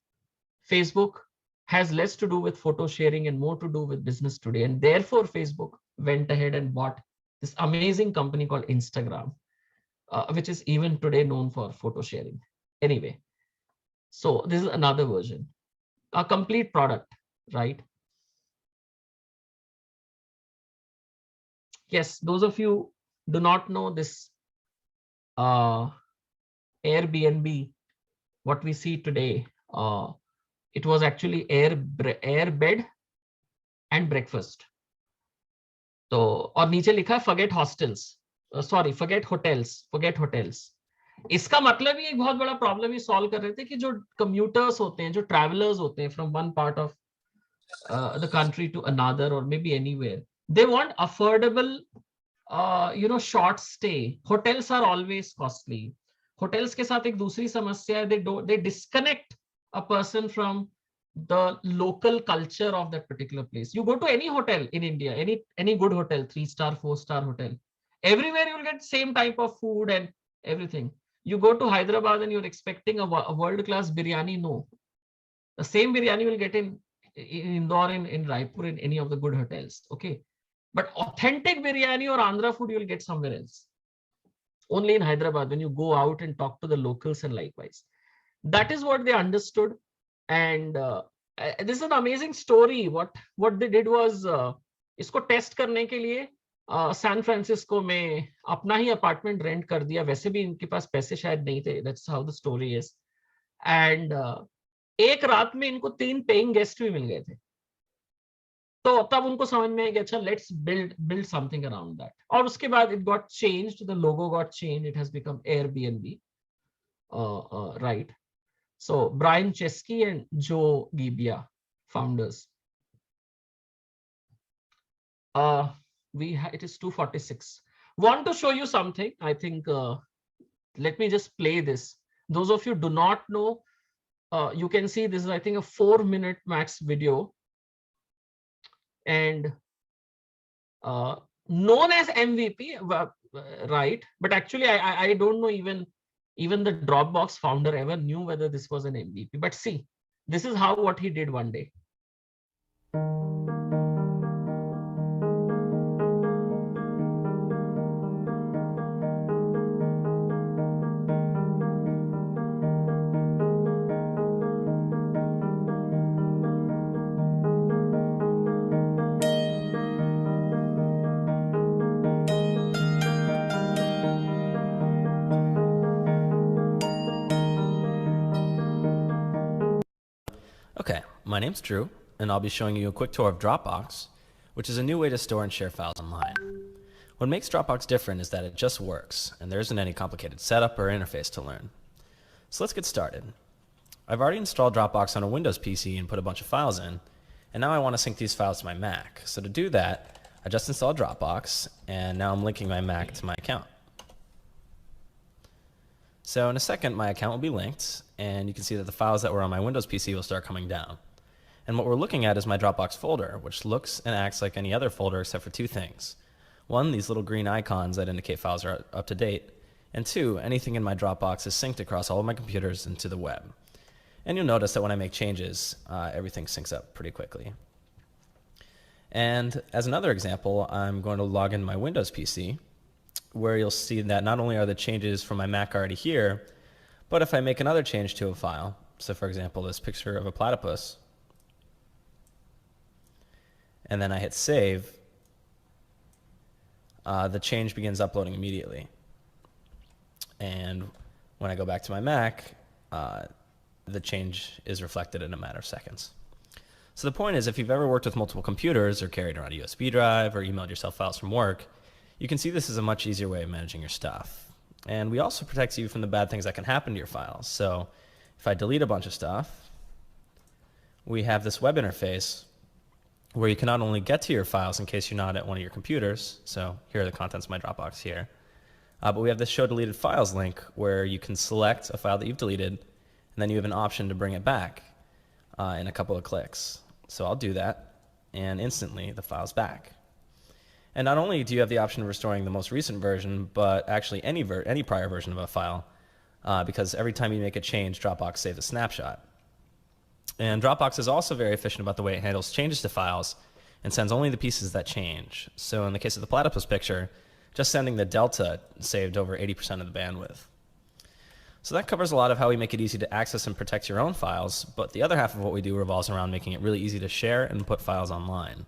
Facebook has less to do with photo sharing and more to do with business today, and therefore Facebook went ahead and bought this amazing company called Instagram, which is even today known for photo sharing. Anyway, so this is another version, a complete product, right? Yes, those of you do not know this Airbnb, what we see today, it was actually air bed and breakfast. तो और नीचे लिखा है forget hostels, sorry, forget hotels. इसका मतलब ही एक बहुत बड़ा प्रॉब्लम ही सॉल्व कर रहे थे कि जो कम्यूटर्स होते हैं, जो ट्रैवलर्स होते हैं from one part of the country to another और maybe anywhere, they want affordable short stay. Hotels are always costly. Hotels के साथ एक दूसरी समस्या है, they disconnect a person from the local culture of that particular place. You go to any hotel in India, any good hotel, 3-star, 4-star hotel, everywhere you'll get same type of food and everything. You go to Hyderabad and you're expecting a world-class biryani. No, the same biryani will get in Indore, in Raipur, in any of the good hotels. Okay, but authentic biryani or Andhra food you'll get somewhere else. Only in Hyderabad when you go out and talk to the locals, and likewise. That is what they understood. And this is an amazing story. What they did was, इसको test करने के लिए San Francisco में अपना ही apartment rent कर दिया. वैसे भी इनके पास पैसे शायद नहीं थे. That's how the story is. And एक रात में इनको 3 पेइंग गेस्ट भी मिल गए थे. तो तब उनको समझ में आया कि अच्छा, let's build something around that. और उसके बाद it got changed, the logo got changed, it has become Airbnb, right. So Brian Chesky and Joe Gebbia, founders. It is 2:46. Want to show you something. I think let me just play this. Those of you do not know, you can see this is, I think, a 4-minute max video, and known as MVP, right? But actually, I don't know, even the Dropbox founder ever knew whether this was an MVP. But see, this is how what he did one day. Okay, my name's Drew, and I'll be showing you a quick tour of Dropbox, which is a new way to store and share files online. What makes Dropbox different is that it just works, and there isn't any complicated setup or interface to learn. So let's get started. I've already installed Dropbox on a Windows PC and put a bunch of files in, and now I want to sync these files to my Mac. So to do that, I just installed Dropbox, and now I'm linking my Mac to my account. So in a second, my account will be linked, and you can see that the files that were on my Windows PC will start coming down. And what we're looking at is my Dropbox folder, which looks and acts like any other folder except for 2 things. 1, these little green icons that indicate files are up to date, and 2, anything in my Dropbox is synced across all of my computers into the web. And you'll notice that when I make changes, everything syncs up pretty quickly. And as another example, I'm going to log in my Windows PC, where you'll see that not only are the changes from my Mac already here, but if I make another change to a file, so for example, this picture of a platypus, and then I hit save, the change begins uploading immediately. And when I go back to my Mac, the change is reflected in a matter of seconds. So the point is, if you've ever worked with multiple computers or carried around a USB drive or emailed yourself files from work, you can see this is a much easier way of managing your stuff. And we also protect you from the bad things that can happen to your files. So if I delete a bunch of stuff, we have this web interface where you can not only get to your files in case you're not at one of your computers. So here are the contents of my Dropbox here. But we have this show deleted files link where you can select a file that you've deleted, and then you have an option to bring it back in a couple of clicks. So I'll do that, and instantly the file's back. And not only do you have the option of restoring the most recent version, but actually any prior version of a file, because every time you make a change, Dropbox saves a snapshot. And Dropbox is also very efficient about the way it handles changes to files and sends only the pieces that change. So in the case of the platypus picture, just sending the delta saved over 80% of the bandwidth. So that covers a lot of how we make it easy to access and protect your own files, but the other half of what we do revolves around making it really easy to share and put files online.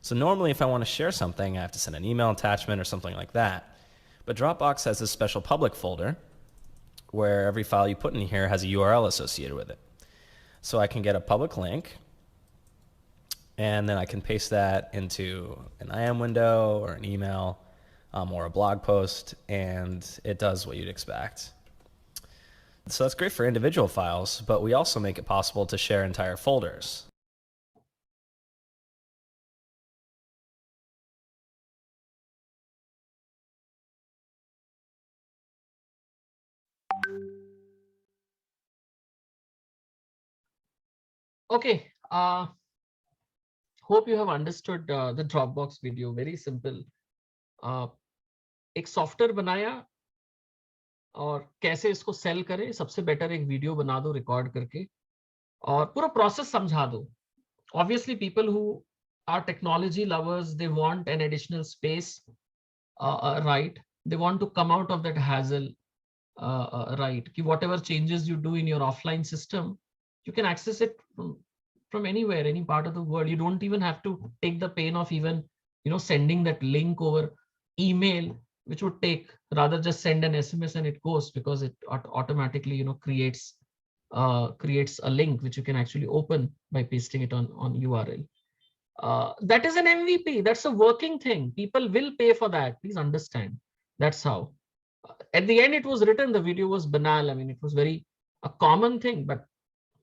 So normally if I want to share something, I have to send an email attachment or something like that. But Dropbox has this special public folder where every file you put in here has a URL associated with it. So I can get a public link, and then I can paste that into an IM window or an email or a blog post, and it does what you'd expect. So that's great for individual files, but we also make it possible to share entire folders. Okay, hope you have understood the Dropbox video. Very simple. एक software बनाया, और कैसे इसको cell करें, सबसे better एक video बना दो रिकॉर्ड करके और पूरा प्रोसेस समझा दो. Obviously people who are technology lovers, they want an additional space, right? They want to come out of that hassle, right? Whatever changes you do in your offline system, you can access it from anywhere, any part of the world. You don't even have to take the pain of even sending that link over email, which would take, rather just send an SMS and it goes, because it automatically creates a link which you can actually open by pasting it on URL. That is an MVP. That's a working thing. People will pay for that. Please understand. That's how. At the end, it was written. The video was banal. I mean, it was very a common thing, but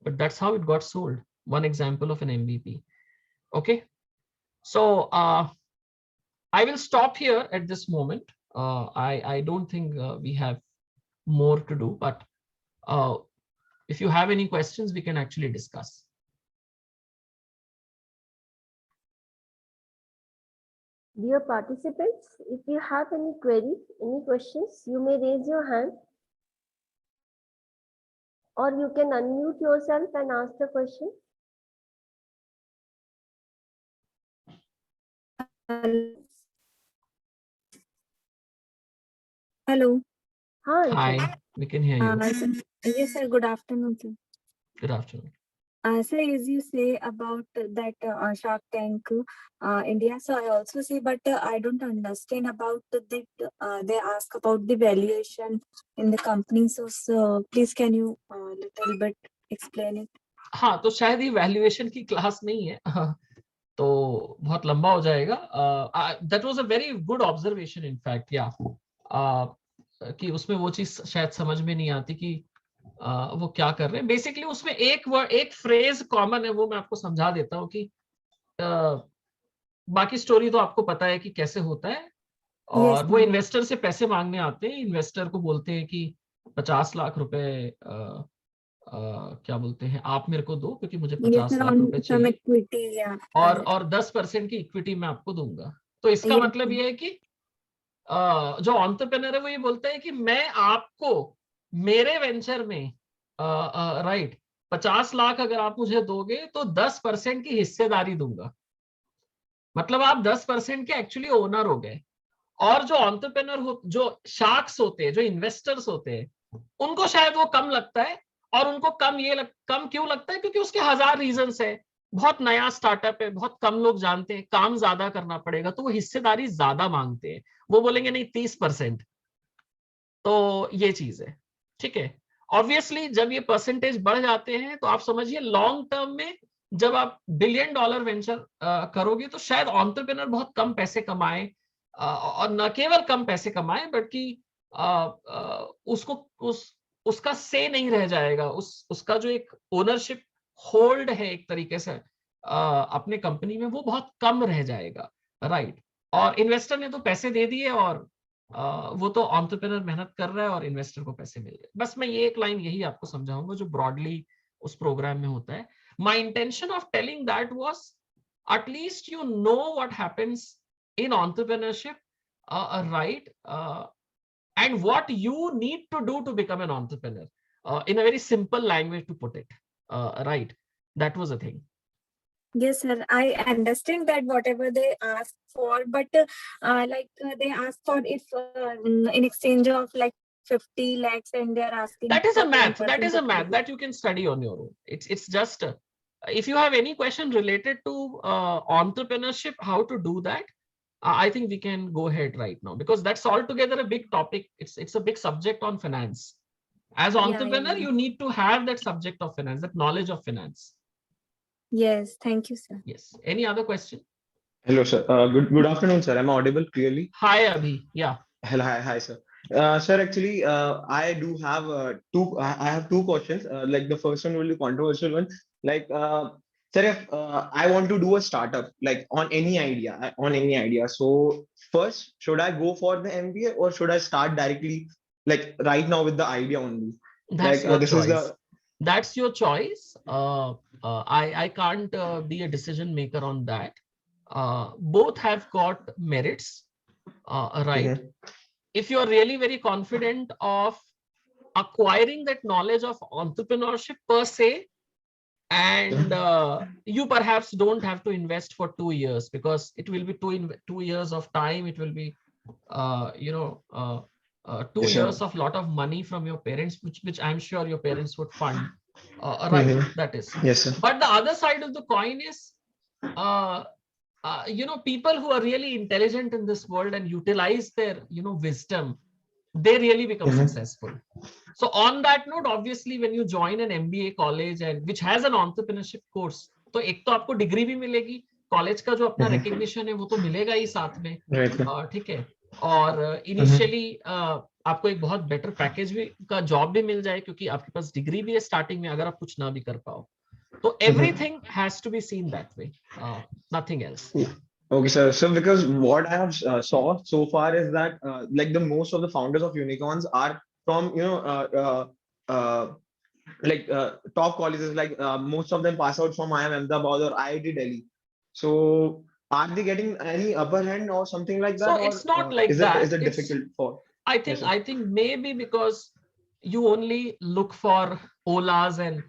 that's how it got sold. One example of an MVP. Okay. So I will stop here at this moment. I don't think we have more to do, but if you have any questions, we can actually discuss. Dear participants, if you have any queries, any questions, you may raise your hand, or you can unmute yourself and ask the question. Hello. Hi, we can hear you. Yes, sir. Good afternoon, sir. Good afternoon. Sir, as you say about that Shark Tank India, so I also say, but I don't understand about that. They ask about the valuation in the company. So please, can you little bit explain it? हाँ, तो शायद ये valuation की class नहीं है, तो बहुत लंबा हो जाएगा. That was a very good observation in fact, या कि उसमें वो चीज शायद समझ में नहीं आती कि वो क्या कर रहे हैं. बेसिकली उसमें एक फ्रेज कॉमन है, वो मैं आपको समझा देता हूँ कि बाकी स्टोरी तो आपको पता है कि कैसे होता है. और Yes, वो ma'am. इन्वेस्टर से पैसे मांगने आते हैं. इन्वेस्टर को बोलते हैं कि 50 लाख रुपए क्या बोलते हैं, आप मेरे को दो, क्योंकि मुझे 50 Yes, sir, लाख on रुपए some चाहिए, equity, yeah. और 10% की इक्विटी मैं आपको दूंगा. तो इसका Yes, मतलब ये है कि जो एंटरप्रेन्योर है वो ये बोलता है कि मैं आपको मेरे वेंचर में राइट 50 लाख अगर आप मुझे दोगे तो 10% की हिस्सेदारी दूंगा. मतलब आप 10% के एक्चुअली ओनर हो गए. और जो एंटरप्रेन्योर हो, जो शार्क्स होते हैं, जो इन्वेस्टर्स होते हैं, उनको शायद वो कम लगता है. और उनको कम क्यों लगता है? क्योंकि उसके 1000 रीजंस है. बहुत नया स्टार्टअप है, बहुत कम लोग जानते हैं, काम ज्यादा करना पड़ेगा, तो वो हिस्सेदारी ज्यादा मांगते हैं. वो बोलेंगे नहीं 30%. तो ये चीज है. ठीक है. ऑब्वियसली जब ये परसेंटेज बढ़ जाते हैं तो आप समझिए लॉन्ग टर्म में जब आप $1 बिलियन वेंचर करोगे तो शायद एंटरप्रेन्योर बहुत कम पैसे कमाए, और न केवल कम पैसे कमाए बल्कि उसको उसका से नहीं रह जाएगा. उसका जो एक ओनरशिप होल्ड है एक तरीके से अपने कंपनी में, वो बहुत कम रह जाएगा. राइट. और इन्वेस्टर ने तो पैसे दे दिए, और वो तो एंटरप्रेन्योर मेहनत कर रहा है और इन्वेस्टर को पैसे मिल गए. बस मैं ये एक लाइन यही आपको समझाऊंगा जो ब्रॉडली उस प्रोग्राम में होता है. My intention of telling that was at least you know what happens in entrepreneurship, right, and what you need to do to become an entrepreneur, in a very simple language to put it, right. That was the thing. Yes, sir. I understand that whatever they ask for, but they ask for if in exchange of like 50 lakhs, and they're asking That is for a math. 10% That is a of math that you can study on your own. It's just if you have any question related to entrepreneurship, how to do that, I think we can go ahead right now, because that's altogether a big topic. It's a big subject on finance. As Yeah, entrepreneur, yeah. you need to have that subject of finance, that knowledge of finance. Yes, thank you, sir. Yes. Any other question? Hello, sir. Good afternoon, sir. Am I audible clearly? Hi, Abhi. Yeah. Hello, hi, sir. Sir, actually, I do have I have two questions. Like the first one will be controversial one. Like, sir, if I want to do a startup, like on any idea. So first, should I go for the MBA or should I start directly, like right now with the idea only? That's Like your this choice. is the. That's your choice. I can't be a decision maker on that. Both have got merits, right. Mhm. If you're really very confident of acquiring that knowledge of entrepreneurship per se, and you perhaps don't have to invest for 2 years, because it will be 2 years of time. It will be you know 2 Yes, sir. years of lot of money from your parents, which I'm sure your parents would fund. Right, that is. Yes, sir. But the other side of the coin is, people who are really intelligent in this world and utilize their wisdom, they really become successful. So on that note, obviously when you join an MBA college and which has an entrepreneurship course, तो एक तो आपको degree भी मिलेगी, college का जो अपना recognition है वो तो मिलेगा ही साथ में, ठीक है, और इनिशियली आपको एक बहुत बेटर पैकेज भी का जॉब भी मिल जाए, क्योंकि आपके पास डिग्री भी है स्टार्टिंग में, अगर आप कुछ ना भी कर पाओ तो everything has to be seen that way, nothing else. Okay, sir. So because what I have saw so far is that like the most of the founders of unicorns are from top colleges, like most of them pass out from IIM Ahmedabad or IIT Delhi. So are they getting any upper hand or something like that? So or, it's not like is that. Is it difficult for? I think maybe because you only look for Olas and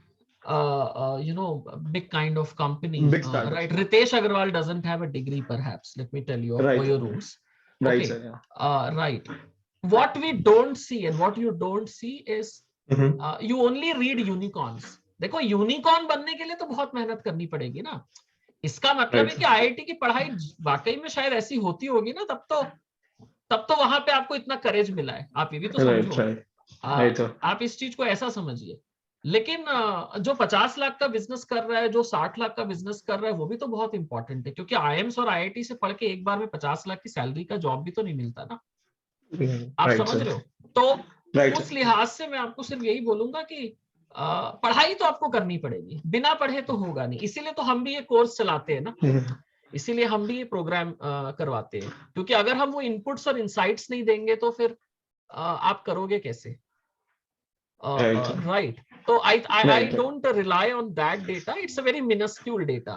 big kind of company, right? Ritesh Agarwal doesn't have a degree, perhaps. Let me tell you, of Oyo rooms. Right, Okay. sir, yeah. Right. What we don't see and what you don't see is you only read unicorns. देखो unicorn बनने के लिए तो बहुत मेहनत करनी पड़ेगी ना. इसका मतलब है कि आईआईटी की पढ़ाई वाकई में शायद ऐसी होती होगी ना, तब तो वहां पे आपको इतना करेज मिला है. आप ये भी तो समझो. आप इस चीज को ऐसा समझिए. लेकिन जो 50 लाख का बिजनेस कर रहा है, जो 60 लाख का बिजनेस कर रहा है, वो भी तो बहुत इंपॉर्टेंट है, क्योंकि आईएम्स और आईआईटी से पढ़ के एक बार में 50 लाख की सैलरी का जॉब भी तो नहीं मिलता ना. आप समझ रहे हो? तो उस लिहाज से मैं आपको सिर्फ यही बोलूंगा कि पढ़ाई तो आपको करनी पड़ेगी, बिना पढ़े तो होगा नहीं. इसीलिए तो हम भी ये कोर्स चलाते हैं ना, इसीलिए हम भी ये प्रोग्राम करवाते हैं, क्योंकि अगर हम वो इनपुट्स और इनसाइट्स नहीं देंगे तो फिर आप करोगे कैसे? Right. So I don't rely on that data. It's a very minuscule data.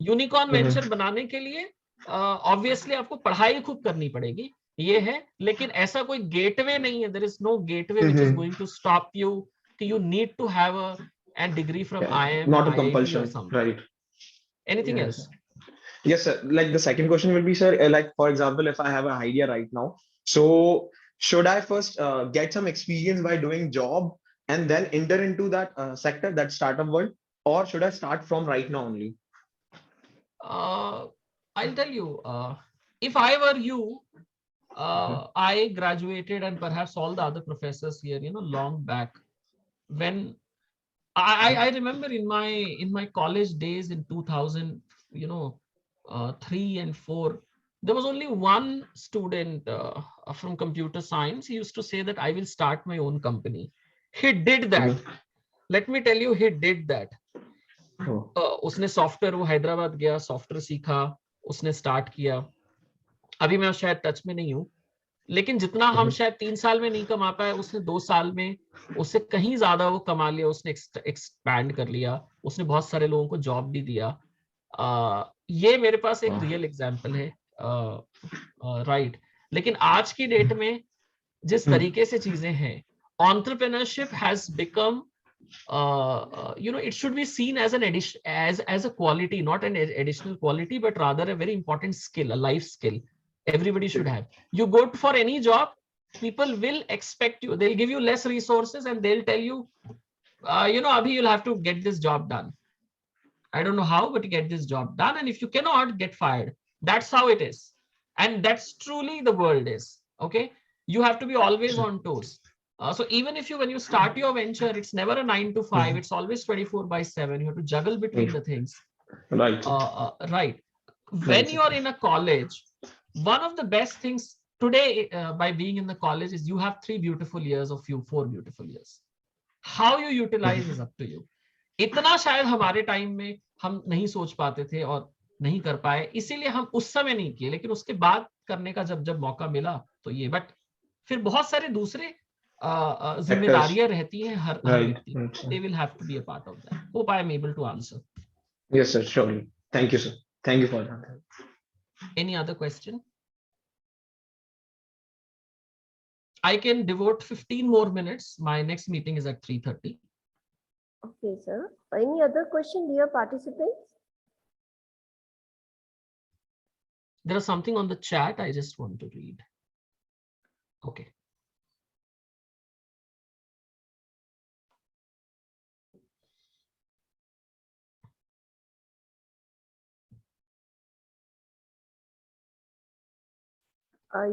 Unicorn venture बनाने के लिए ऑब्वियसली आपको पढ़ाई खूब करनी पड़ेगी, ये है. लेकिन ऐसा कोई गेटवे नहीं है. There is no gateway which is going to stop you कि you need to have a degree from IIM not or a compulsion, or something. right? Anything else? Yes, sir. Like the second question will be, sir, like for example, if I have an idea right now, so should I first get some experience by doing job and then enter into that sector, that startup world, or should I start from right now only? I'll tell you, if I were you, I graduated, and perhaps all the other professors here, long back, when I remember in my college days in 2000, 3 and 4, there was only one student from computer science. He used to say that I will start my own company. He did that. Let me tell you, he did that. उसने software, वो हैदराबाद गया, software सीखा, उसने start किया. अभी मैं शायद touch में नहीं हूँ, लेकिन जितना हम शायद 3 साल में नहीं कमा पाए, उसने 2 साल में उससे कहीं ज्यादा वो कमा लिया. उसने एक्सपैंड कर लिया, उसने बहुत सारे लोगों को जॉब भी दिया. ये मेरे पास एक रियल एग्जांपल है. राइट. लेकिन आज की डेट में जिस तरीके से चीजें हैं, entrepreneurship has become it should be seen as an addition, as a quality, not an additional quality, but rather a very important skill, a life skill everybody should have. You go for any job, people will expect you, they'll give you less resources and they'll tell you, abhi you'll have to get this job done. I don't know how, but you get this job done, and if you cannot, get fired. That's how it is, and that's truly the world is. Okay, you have to be always on toes. So even if when you start your venture, it's never a 9 to 5, it's always 24/7. You have to juggle between the things. Right. Right. When you are in a college, one of the best things today by being in the college is you have 3 beautiful years of 4 beautiful years. How you utilize is up to you. इतना शायद हमारे time में हम नहीं सोच पाते थे और नहीं कर पाए, इसीलिए हम उस समय नहीं किए. लेकिन उसके बाद करने का जब मौका मिला तो ये, बट फिर बहुत सारे दूसरे जिम्मेदारियां रहती हैं हर व्यक्ति. They will have to be a part of that. Hope I am able to answer. Yes, sir. Surely. Thank you, sir. Thank you for that. Any other question? I can devote 15 more minutes. My next meeting is at 3:30. Okay, sir. Any other question, dear participants? There is something on the chat I just want to read. Okay.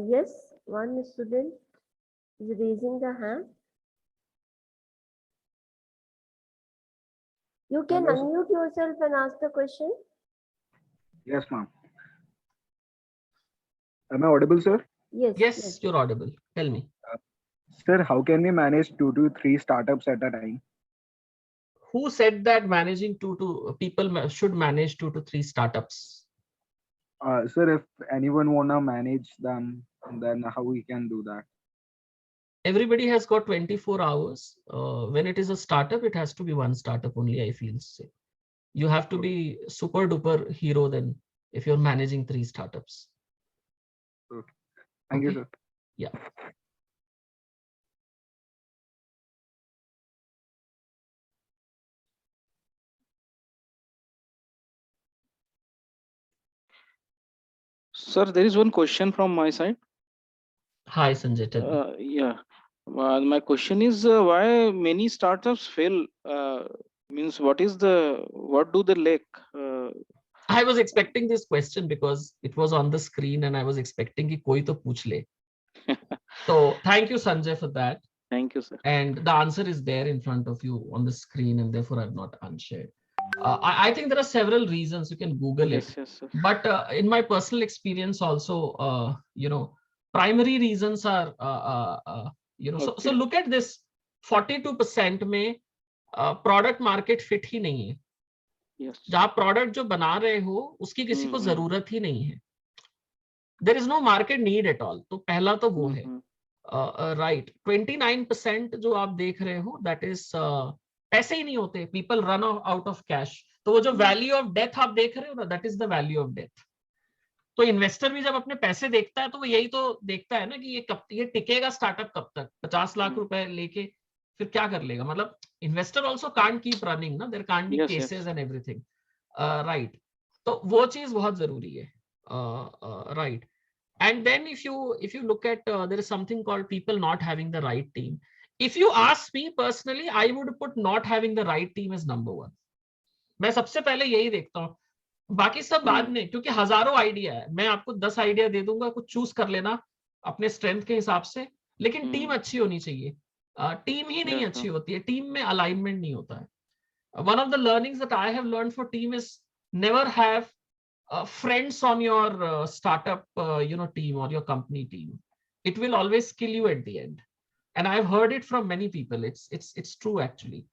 Yes, one student is raising the hand. You can Hello, unmute yourself and ask the question. yes, ma'am. Am I audible, sir? Yes. Yes, you're audible. Tell me. Sir, how can we manage 2 to 3 startups at a time? Who said that managing people should manage 2 to 3 startups? Sir, if anyone wanna manage them, then how we can do that? Everybody has got 24 hours. When it is a startup, it has to be one startup only, I feel. Say. You have to be super duper hero then if you're managing 3 startups. Okay. Thank you, Okay. sir. Yeah. Sir, there is one question from my side. Hi, Sanjay. Tell me. Yeah. My question is why many startups fail? Means what do they lack? I was expecting this question because it was on the screen and I was expecting कि कोई तो पूछ ले. So thank you, Sanjay, for that. Thank you, sir. And the answer is there in front of you on the screen, and therefore I've not unshared. I think there are several reasons. You can Google it. Yes, sir. But in my personal experience also, primary reasons are, so look at this, 42% में product market fit ही नहीं है. Yes. जहाँ product जो बना रहे हो उसकी किसी को जरूरत ही नहीं है. There is no market need at all. तो पहला तो वो है. Right. 29% जो आप देख रहे हो, that is पैसे ही नहीं होते. People run out of cash. तो वो जो value of death आप देख रहे हो ना, that is the value of death. तो इन्वेस्टर भी जब अपने पैसे देखता है तो वो यही तो देखता है ना कि ये टिकेगा स्टार्टअप कब तक. 50 लाख रुपए लेके फिर क्या कर लेगा. मतलब investor also can't keep running ना. There can't be cases and everything. Right. तो वो चीज बहुत जरूरी है. Right. And then if you look at there is something called people not having the right team. If you ask me personally, I would put not having the right team as number 1. मैं सबसे पहले यही देखता हूँ. बाकी सब बाद में, क्योंकि हजारों आइडिया है. मैं आपको 10 आइडिया दे दूंगा, कुछ चूज कर लेना अपने स्ट्रेंथ के हिसाब से. लेकिन टीम अच्छी होनी चाहिए. टीम ही नहीं अच्छी होती है, टीम में अलाइनमेंट नहीं होता है. One of the learnings that I have learned for team is never have friends on your startup team or your company team. It will always kill you at the end. And I've heard it from many people. It's true actually.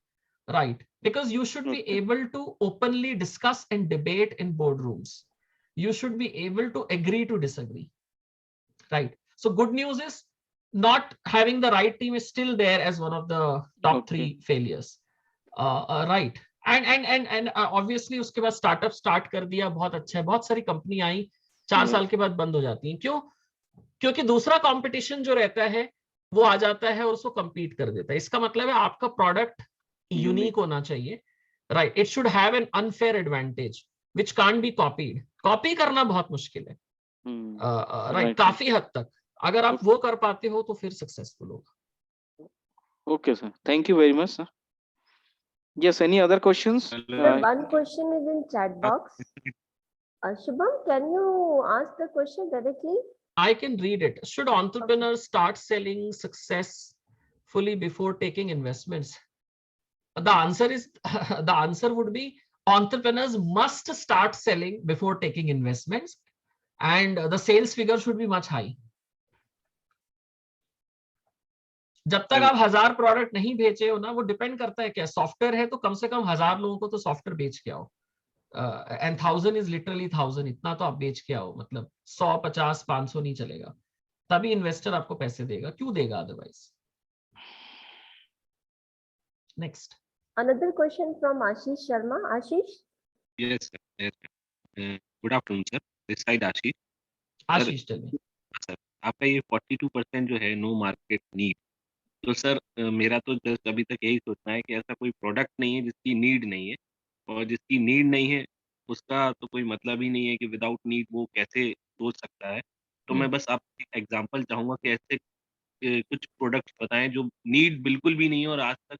Right. Because you should be able to openly discuss and debate in boardrooms. You should be able to agree to disagree. Right. So good news is not having the right team is still there as one of the top 3 failures. Right. And obviously उसके बाद startup start कर दिया, बहुत अच्छा है. बहुत सारी company आई, 4 साल के बाद बंद हो जाती हैं. क्यों? क्योंकि दूसरा कंपटीशन जो रहता है वो आ जाता है और उसको compete कर देता है. इसका मतलब है आपका प्रोडक्ट यूनिक होना चाहिए. Right. It should have an unfair advantage which can't be copied. Copy करना बहुत मुश्किल है. राइट. काफी हद तक अगर आप वो कर पाते हो तो फिर सक्सेसफुल होगा. Okay, sir. Thank you very much, sir. Yes, any other questions? Sir, one question is in chat box. Shubham, can you ask the question directly? I can read it. Should entrepreneurs start selling successfully before taking investments? The answer would be entrepreneurs must start selling before taking investments, and the sales figure should be much high. जब तक आप 1000 product नहीं बेचे हो ना, वो depend करता है क्या. सॉफ्टवेयर है तो कम से कम 1000 लोगों को तो सॉफ्टवेयर बेच के आओ. And 1000 is literally 1000. इतना तो आप बेच के आओ. मतलब 100, 50, 500 नहीं चलेगा. तभी इन्वेस्टर आपको पैसे देगा. क्यों देगा otherwise. Next. Another question from Ashish Sharma. Ashish? Yes, sir. Yes, sir. Good afternoon, sir. This side Ashish. Ashish, tell me. Sir, आपका ये 42% जो है नो मार्केट नीड, तो सर मेरा तो जस्ट अभी तक यही सोचना है कि ऐसा कोई प्रोडक्ट नहीं है जिसकी नीड नहीं है, और जिसकी नीड नहीं है उसका तो कोई मतलब ही नहीं है कि विदाउट नीड वो कैसे सोच सकता है। तो मैं बस आपसे एक एग्जांपल चाहूंगा कि ऐसे कुछ प्रोडक्ट्स बताएं जो नीड बिल्कुल भी नहीं है और आज तक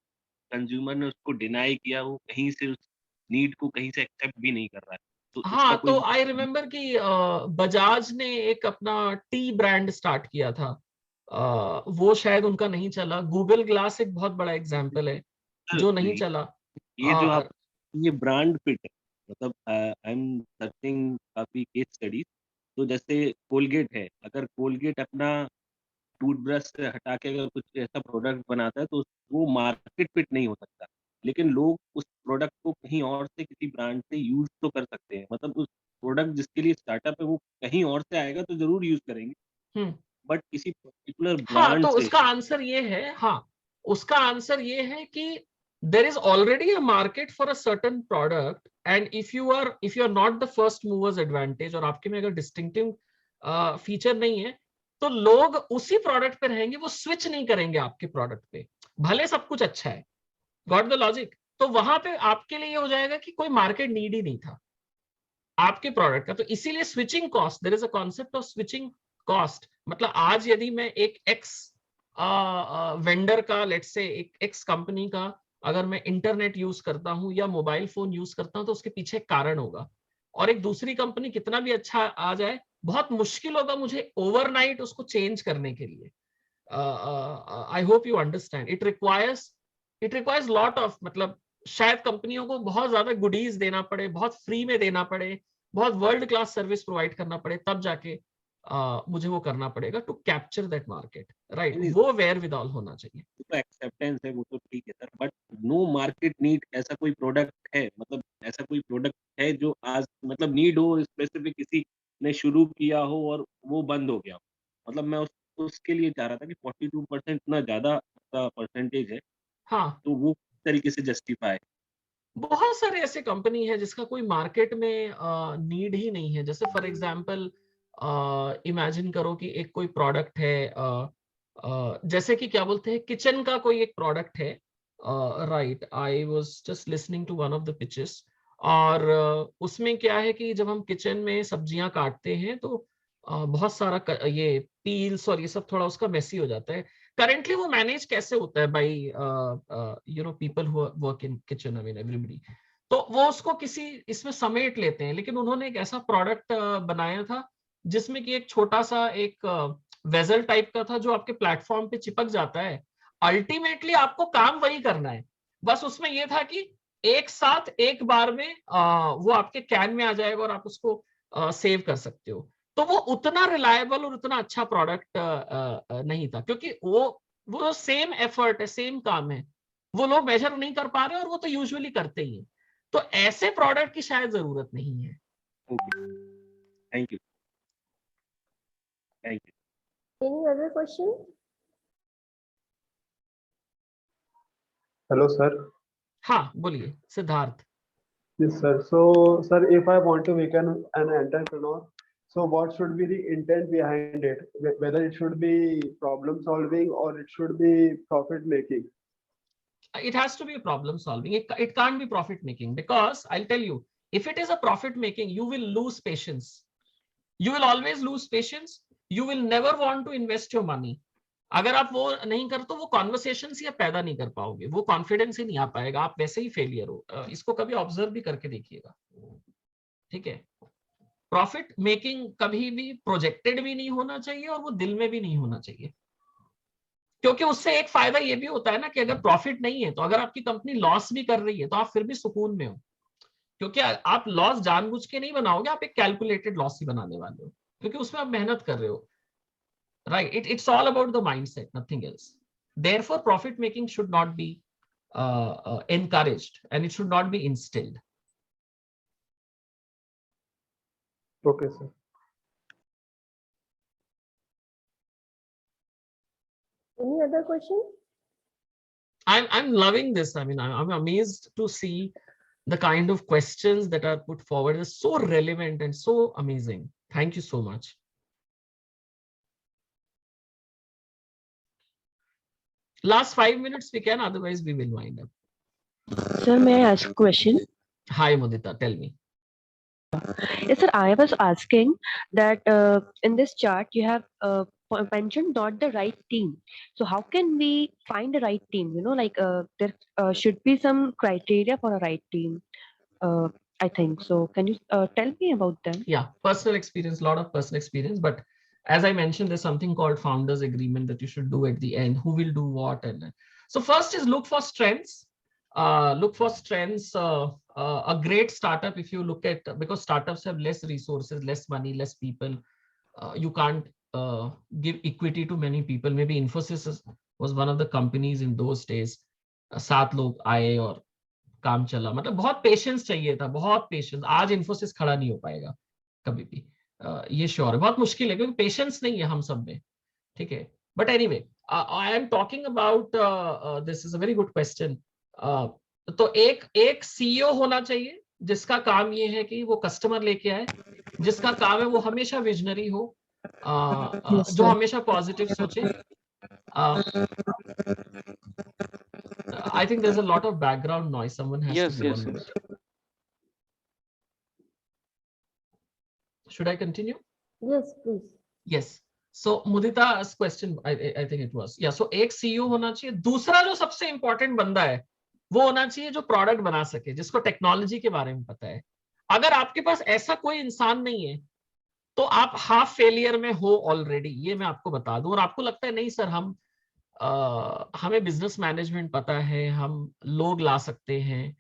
कंज्यूमर ने उसको डिनाई किया, वो कहीं से उस नीड को कहीं से एक्सेप्ट भी नहीं कर रहा है, तो उसका हाँ, कोई। तो आई रिमेम्बर कि बजाज ने एक अपना टी ब्रांड स्टार्ट किया था। वो शायद उनका नहीं चला। गूगल ग्लास एक बहुत बड़ा एग्जाम्पल है सर, जो नहीं चला। ये जो आप, ये ब्रांड फिट है, मतलब आई एम सर्चिंग काफी केस स्टडीज। तो जैसे कोलगेट है, अगर कोलगेट अपना टूथब्रश से हटा के अगर कुछ ऐसा प्रोडक्ट बनाता है तो वो मार्केट फिट नहीं हो सकता, लेकिन लोग उस प्रोडक्ट को कहीं और से किसी ब्रांड से यूज तो कर सकते हैं, मतलब उस प्रोडक्ट जिसके लिए स्टार्टअप है वो कहीं और से आएगा तो जरूर यूज करेंगे, हम्म बट किसी पर्टिकुलर हाँ, ब्रांड तो से। उसका आंसर ये है, हाँ, उसका आंसर ये है कि there is already a market for a certain product, and if you are not the first movers advantage, और आपके में अगर डिस्टिंक्टिव फीचर नहीं है, तो लोग उसी प्रोडक्ट पे रहेंगे, वो स्विच नहीं करेंगे आपके प्रोडक्ट पे, भले सब कुछ अच्छा है। Got the logic? तो वहां पे आपके लिए ये हो जाएगा कि कोई मार्केट नीड ही नहीं था आपके प्रोडक्ट का। तो इसीलिए switching cost, there is a concept of switching cost. मतलब आज यदि मैं एक एक्स वेंडर का, लेट्स से एक एक्स कंपनी का, अगर मैं इंटरनेट यूज करता हूं या मोबाइल फोन यूज करता हूं, तो उसके पीछे एक कारण होगा। और एक दूसरी कंपनी कितना भी अच्छा आ जाए, बहुत मुश्किल होगा मुझे ओवरनाइट उसको चेंज करने के लिए। I hope you understand. It requires lot of, मतलब शायद कंपनियों को बहुत ज्यादा गुडीज देना पड़े, बहुत फ्री में देना पड़े, बहुत वर्ल्ड क्लास सर्विस प्रोवाइड करना पड़े, तब जाके मुझे वो करना पड़ेगा to capture that market, right? वो वेयर विदाउल होना चाहिए। तो एक्सेप्टेंस है वो तो ठीक है sir, but no market need ऐसा कोई प्रोडक्ट है, मतलब ऐसा कोई प्रोडक्ट है जो आज मतलब नीड हो स्पेसिफिक, किसी ने शुरू किया हो और वो बंद हो गया हो, मतलब मैं उसके लिए चाह रहा था कि 42% इतना ज्यादा परसेंटेज है, हाँ, तो वो किस तरीके से जस्टिफाई। बहुत सारे ऐसे कंपनी है जिसका कोई मार्केट में नीड ही नहीं है। जैसे फॉर एग्जांपल इमेजिन करो कि एक कोई प्रोडक्ट है, जैसे कि क्या बोलते हैं, किचन का कोई एक प्रोडक्ट है, right? I was just listening to one of the pitches, और उसमें क्या है कि जब हम किचन में सब्जियां काटते हैं तो बहुत सारा ये पील्स और ये सब थोड़ा उसका मेसी हो जाता है। करेंटली वो मैनेज कैसे होता है by people who work in kitchen, I mean everybody. तो वो उसको किसी इसमें समेट लेते हैं, लेकिन उन्होंने एक ऐसा प्रोडक्ट बनाया था जिसमें कि एक छोटा सा एक वेजल टाइप का था जो आपके प्लेटफॉर्म पे चिपक जाता है। अल्टीमेटली आपको काम वही करना है, बस उसमें यह था कि एक साथ एक बार में वो आपके कैन में आ जाएगा और आप उसको सेव कर सकते हो। तो वो उतना रिलायबल और उतना अच्छा प्रोडक्ट नहीं था, क्योंकि वो सेम एफर्ट है, सेम काम है, वो लोग मेजर नहीं कर पा रहे, और वो तो यूजुअली करते ही हैं। तो ऐसे प्रोडक्ट की शायद जरूरत नहीं है। Thank you, thank you. Any other question? Hello, sir. हाँ, बोलिए Siddharth. Yes, sir. So, sir, if I want to become an entrepreneur, so what should be the intent behind it? Whether it should be problem solving or it should be profit making? It has to be problem solving. It can't be profit making, because I'll tell you, if it is a profit making, you will lose patience. You will always lose patience. You will never want to invest your money. अगर आप वो नहीं कर, तो वो conversation ही आप पैदा नहीं कर पाओगे, वो कॉन्फिडेंस ही नहीं आ पाएगा, आप वैसे ही फेलियर हो। इसको कभी ऑब्जर्व भी करके देखिएगा, ठीक है? प्रॉफिट मेकिंग कभी भी प्रोजेक्टेड भी नहीं होना चाहिए और वो दिल में भी नहीं होना चाहिए, क्योंकि उससे एक फायदा ये भी होता है ना कि अगर प्रॉफिट नहीं है, तो अगर आपकी कंपनी लॉस भी कर रही है तो आप फिर भी सुकून में हो, क्योंकि आप लॉस जानबूझ के नहीं बनाओगे, आप एक कैलकुलेटेड लॉस ही बनाने वाले हो, क्योंकि उसमें आप मेहनत कर रहे हो, right? It's all about the mindset, nothing else. Therefore profit making should not be encouraged, and it should not be instilled. Okay, sir. Any other question? I'm loving this. I mean, I'm amazed to see the kind of questions that are put forward. It's so relevant and so amazing. Thank you so much. Last 5 minutes we can, otherwise we will wind up. Sir, may I ask a question? Hi, Mudita, tell me. Yes, sir. I was asking that in this chart you have mentioned not the right team. So how can we find the right team? You know, like there should be some criteria for a right team. Uh, I think so. Can you tell me about them? Yeah, personal experience, a lot of personal experience. But as I mentioned, there's something called founders agreement that you should do at the end. Who will do what? And so first is look for strengths. Look for strengths. A great startup, if you look at, because startups have less resources, less money, less people. You can't give equity to many people. Maybe Infosys was one of the companies in those days. 7 लोग आए और काम चला, मतलब बहुत patience चाहिए था, बहुत पेशेंस. आज इन्फोसिस खड़ा नहीं हो पाएगा कभी भी, ये श्योर है. बहुत मुश्किल है क्योंकि पेशेंस नहीं है हम सब में, ठीक है. But anyway, I am talking about this is a very good question. तो एक सीईओ होना चाहिए जिसका काम ये है कि वो कस्टमर लेके आए, जिसका काम है वो हमेशा विजनरी हो, जो हमेशा पॉजिटिव सोचे. I think there's a lot of background noise. Someone has to Yes, give yes, on yes. mute. Should I continue? Yes, please. Yes. So Mudita's question, I think it was. Yeah. So एक CEO होना चाहिए. दूसरा जो सबसे important बंदा है, वो होना चाहिए जो प्रोडक्ट बना सके, जिसको टेक्नोलॉजी के बारे में पता है. अगर आपके पास ऐसा कोई इंसान नहीं है, तो आप हाफ फेलियर में हो ऑलरेडी, ये मैं आपको बता दूं. और आपको लगता है नहीं सर, हमें बिजनेस मैनेजमेंट पता है, हम लोग ला सकते हैं,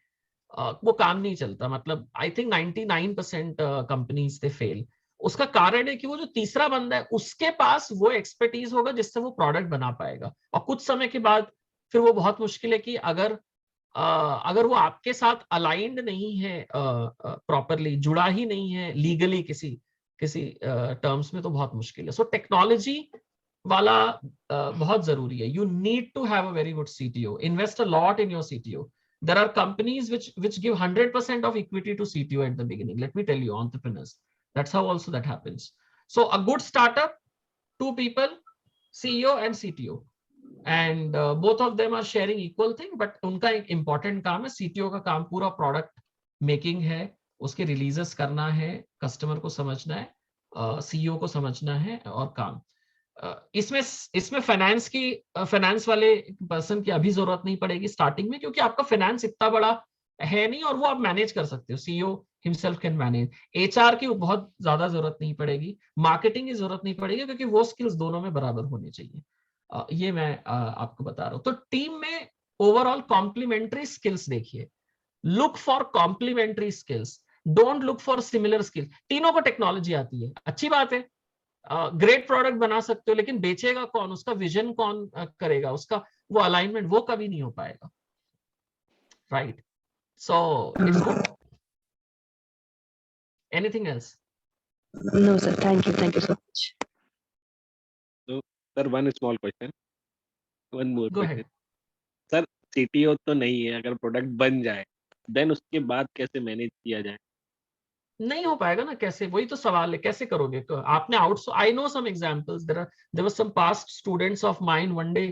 वो काम नहीं चलता. मतलब I think 99% companies they fail. उसका कारण है कि वो जो तीसरा बंदा है उसके पास वो एक्सपर्टीज होगा जिससे वो प्रोडक्ट बना पाएगा. और कुछ समय के बाद फिर वो बहुत मुश्किल है कि अगर वो आपके साथ अलाइंड नहीं है, प्रॉपरली जुड़ा ही नहीं है लीगली किसी टर्म्स में, तो बहुत मुश्किल है. सो टेक्नोलॉजी वाला बहुत जरूरी है. You need to have a very good CTO. Invest a lot in your CTO. There are companies which give 100% of equity to CTO at the beginning. Let me tell you, entrepreneurs, that's how also that happens. So a good startup, 2 people, CEO and CTO, and both of them are sharing equal thing. But उनका एक important काम है, CTO का काम पूरा product making है, उसके releases करना है, customer को समझना है, CEO को समझना है और काम. इसमें फाइनेंस वाले पर्सन की अभी जरूरत नहीं पड़ेगी स्टार्टिंग में, क्योंकि आपका फाइनेंस इतना बड़ा है नहीं और वो आप मैनेज कर सकते हो. CEO himself can manage. HR की बहुत ज्यादा जरूरत नहीं पड़ेगी, मार्केटिंग की जरूरत नहीं पड़ेगी, क्योंकि वो स्किल्स दोनों में बराबर होने चाहिए. ये मैं आपको बता रहा हूँ. तो टीम में ओवरऑल कॉम्प्लीमेंट्री स्किल्स देखिए. Look for complementary skills, don't look for similar skills. तीनों को टेक्नोलॉजी आती है, अच्छी बात है, ग्रेट प्रोडक्ट बना सकते हो, लेकिन बेचेगा कौन, उसका विजन कौन करेगा, उसका वो अलाइनमेंट वो कभी नहीं हो पाएगा. Right. So it's good. Anything else? No, sir. Thank you. Thank you so much. So, sir, one small question. One more Go question. ahead. Sir, CTO तो नहीं है, अगर प्रोडक्ट बन जाए देन उसके बाद कैसे मैनेज किया जाए? नहीं हो पाएगा ना. कैसे, वही तो सवाल है, कैसे करोगे? आपने outsource, I know some examples. There were some past students of mine. One day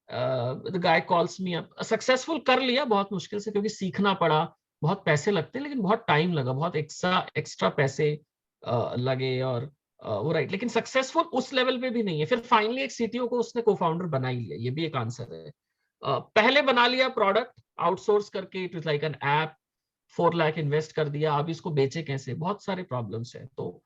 the guy calls me up. Successful कर लिया बहुत मुश्किल से, क्योंकि सीखना पड़ा, बहुत पैसे लगते हैं, लेकिन बहुत टाइम लगा, बहुत एक्स्ट्रा पैसे लगे, और वो राइट. लेकिन सक्सेसफुल उस लेवल पे भी नहीं है. फिर फाइनली एक सीटीओ को उसने को फाउंडर बना ही लिया, ये भी एक आंसर है. पहले बना लिया प्रोडक्ट आउटसोर्स करके, it was like an app, 4 lakh invest कर दिया, अब इसको बेचे कैसे, बहुत सारे प्रॉब्लम्स हैं. तो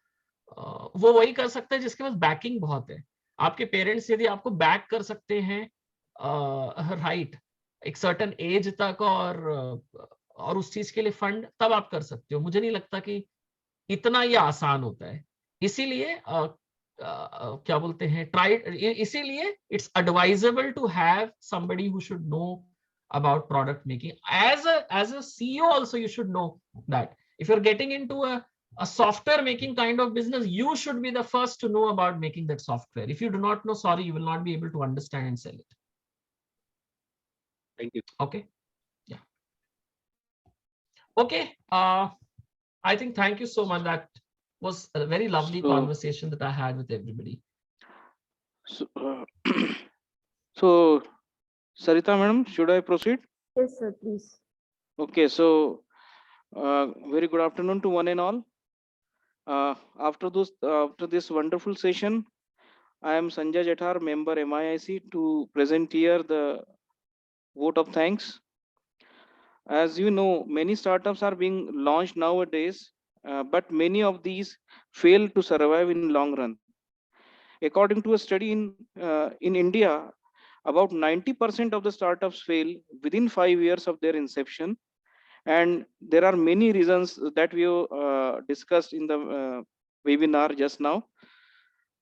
वो वही कर सकते हैं जिसके पास बैकिंग बहुत है. आपके पेरेंट्स यदि आपको बैक कर सकते हैं राइट एक सर्टेन एज तक, और उस चीज के लिए फंड, तब आप कर सकते हो. मुझे नहीं लगता कि इतना ये आसान होता है. इसीलिए क्या बोलते हैं, ट्राई. इसीलिए it's advisable to have somebody who should know about product making. As a CEO also, you should know that if you're getting into a software making kind of business, you should be the first to know about making that software. If you do not know, sorry, you will not be able to understand and sell it. Thank you. Okay. Yeah. Okay. I think thank you so much. That was a very lovely conversation that I had with everybody. So Sarita madam, should I proceed? Yes, sir, please. Okay, so very good afternoon to one and all. After this wonderful session, I am Sanjay Jathar, member MIIC, to present here the vote of thanks. As you know, many startups are being launched nowadays, but many of these fail to survive in long run. According to a study in India, about 90% of the startups fail within 5 years of their inception, and there are many reasons that we discussed in the webinar just now.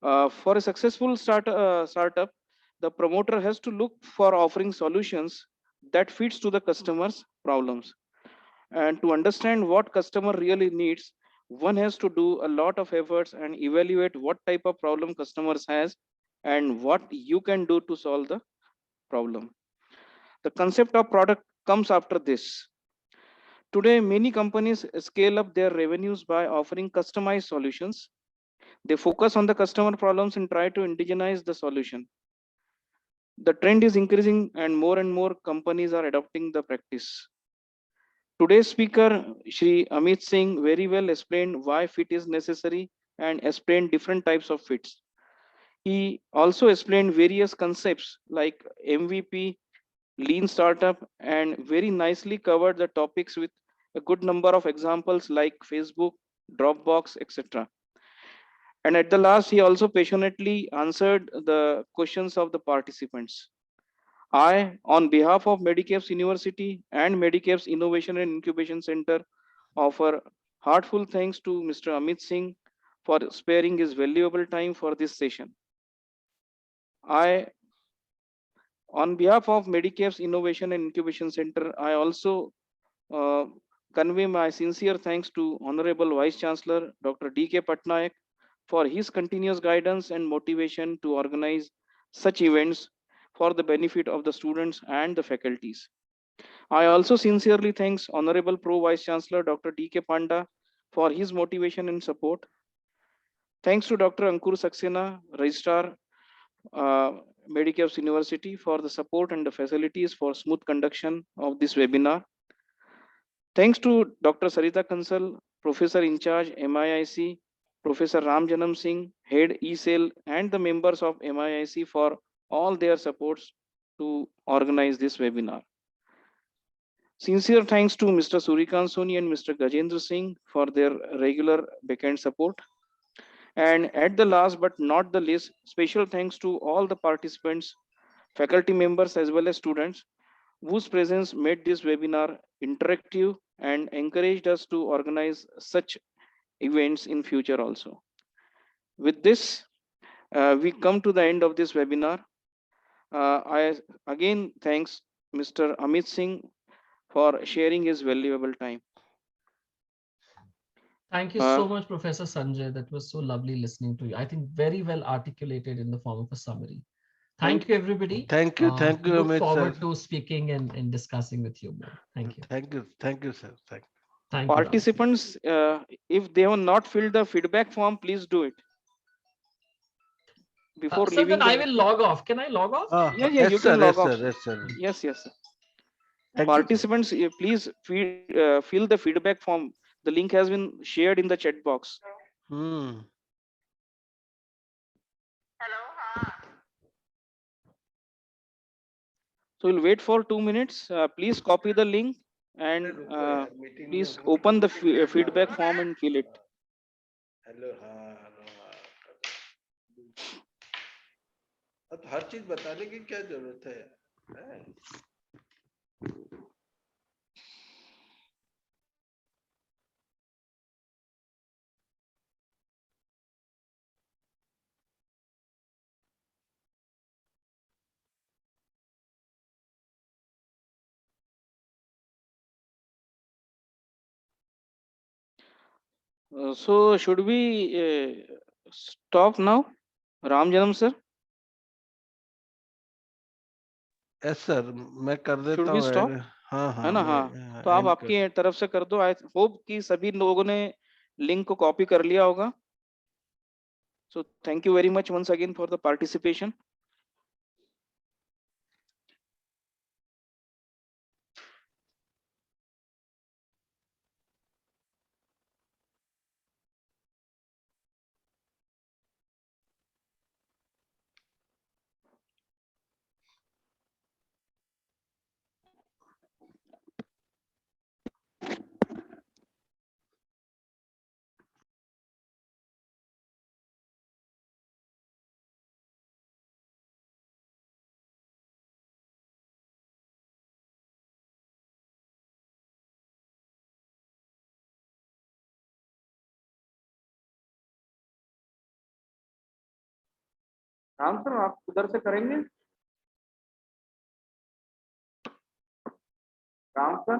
For a successful startup, the promoter has to look for offering solutions that fits to the customer's problems. And to understand what customer really needs, one has to do a lot of efforts and evaluate what type of problem customers has and what you can do to solve the problem. The concept of product comes after this. Today, many companies scale up their revenues by offering customized solutions. They focus on the customer problems and try to indigenize the solution. The trend is increasing and more companies are adopting the practice. Today's speaker, Shri Amit Singh, very well explained why fit is necessary and explained different types of fits. He also explained various concepts like MVP, lean startup, and very nicely covered the topics with a good number of examples like Facebook, Dropbox, etc. And at the last, he also passionately answered the questions of the participants. I, on behalf of Medicaps University and Medicaps Innovation and Incubation Center, offer heartfelt thanks to Mr. Amit Singh for sparing his valuable time for this session. I, on behalf of Medicaps Innovation and Incubation Center, I also uh, convey my sincere thanks to Honorable Vice Chancellor Dr. D.K. Patnaik for his continuous guidance and motivation to organize such events for the benefit of the students and the faculties. I also sincerely thanks Honorable Pro Vice Chancellor Dr. D.K. Panda for his motivation and support. Thanks to Dr. Ankur Saxena, Registrar, uh, Medicaps University, for the support and the facilities for smooth conduction of this webinar. Thanks to Dr. Sarita Kansal, Professor in charge MIIC, Professor Ram Janam Singh, Head eCell, and the members of MIIC for all their supports to organize this webinar. Sincere thanks to Mr. Surikant Soni and Mr. Gajendra Singh for their regular backend support. And at the last but not the least, special thanks to all the participants, faculty members as well as students whose presence made this webinar interactive and encouraged us to organize such events in future also. With this, we come to the end of this webinar. I again thanks Mr. Amit Singh for sharing his valuable time. Thank you so much, Professor Sanjay. That was so lovely listening to you. I think very well articulated in the form of a summary. Thank you, everybody. Thank you, Look Amit forward sir. to speaking and discussing with you more. Thank you. Thank you, sir. Thank you. Thank you, Participants, if they have not filled the feedback form, please do it before Sir, leaving then the I will log off. Can I log off? Yeah, yes, you sir, can log yes, off. sir, yes, sir. Yes. Thank you, Participants, please fill the feedback form. The link has been shared in the chat box. So we'll wait for 2 minutes. Please copy the link and please open the feedback form and fill it. Hello अब हर चीज बताने की क्या जरूरत है? So should we stop now, Ram Janam sir? Yes sir, मैं कर देता Should we हूँ stop? ऐड. हाँ है ना? हाँ, तो आप आपकी तरफ से कर दो. आई होप कि सभी लोगों ने लिंक को कॉपी कर लिया होगा. So thank you very much once again for the participation. Ram sir आप उधर से करेंगे? राम सर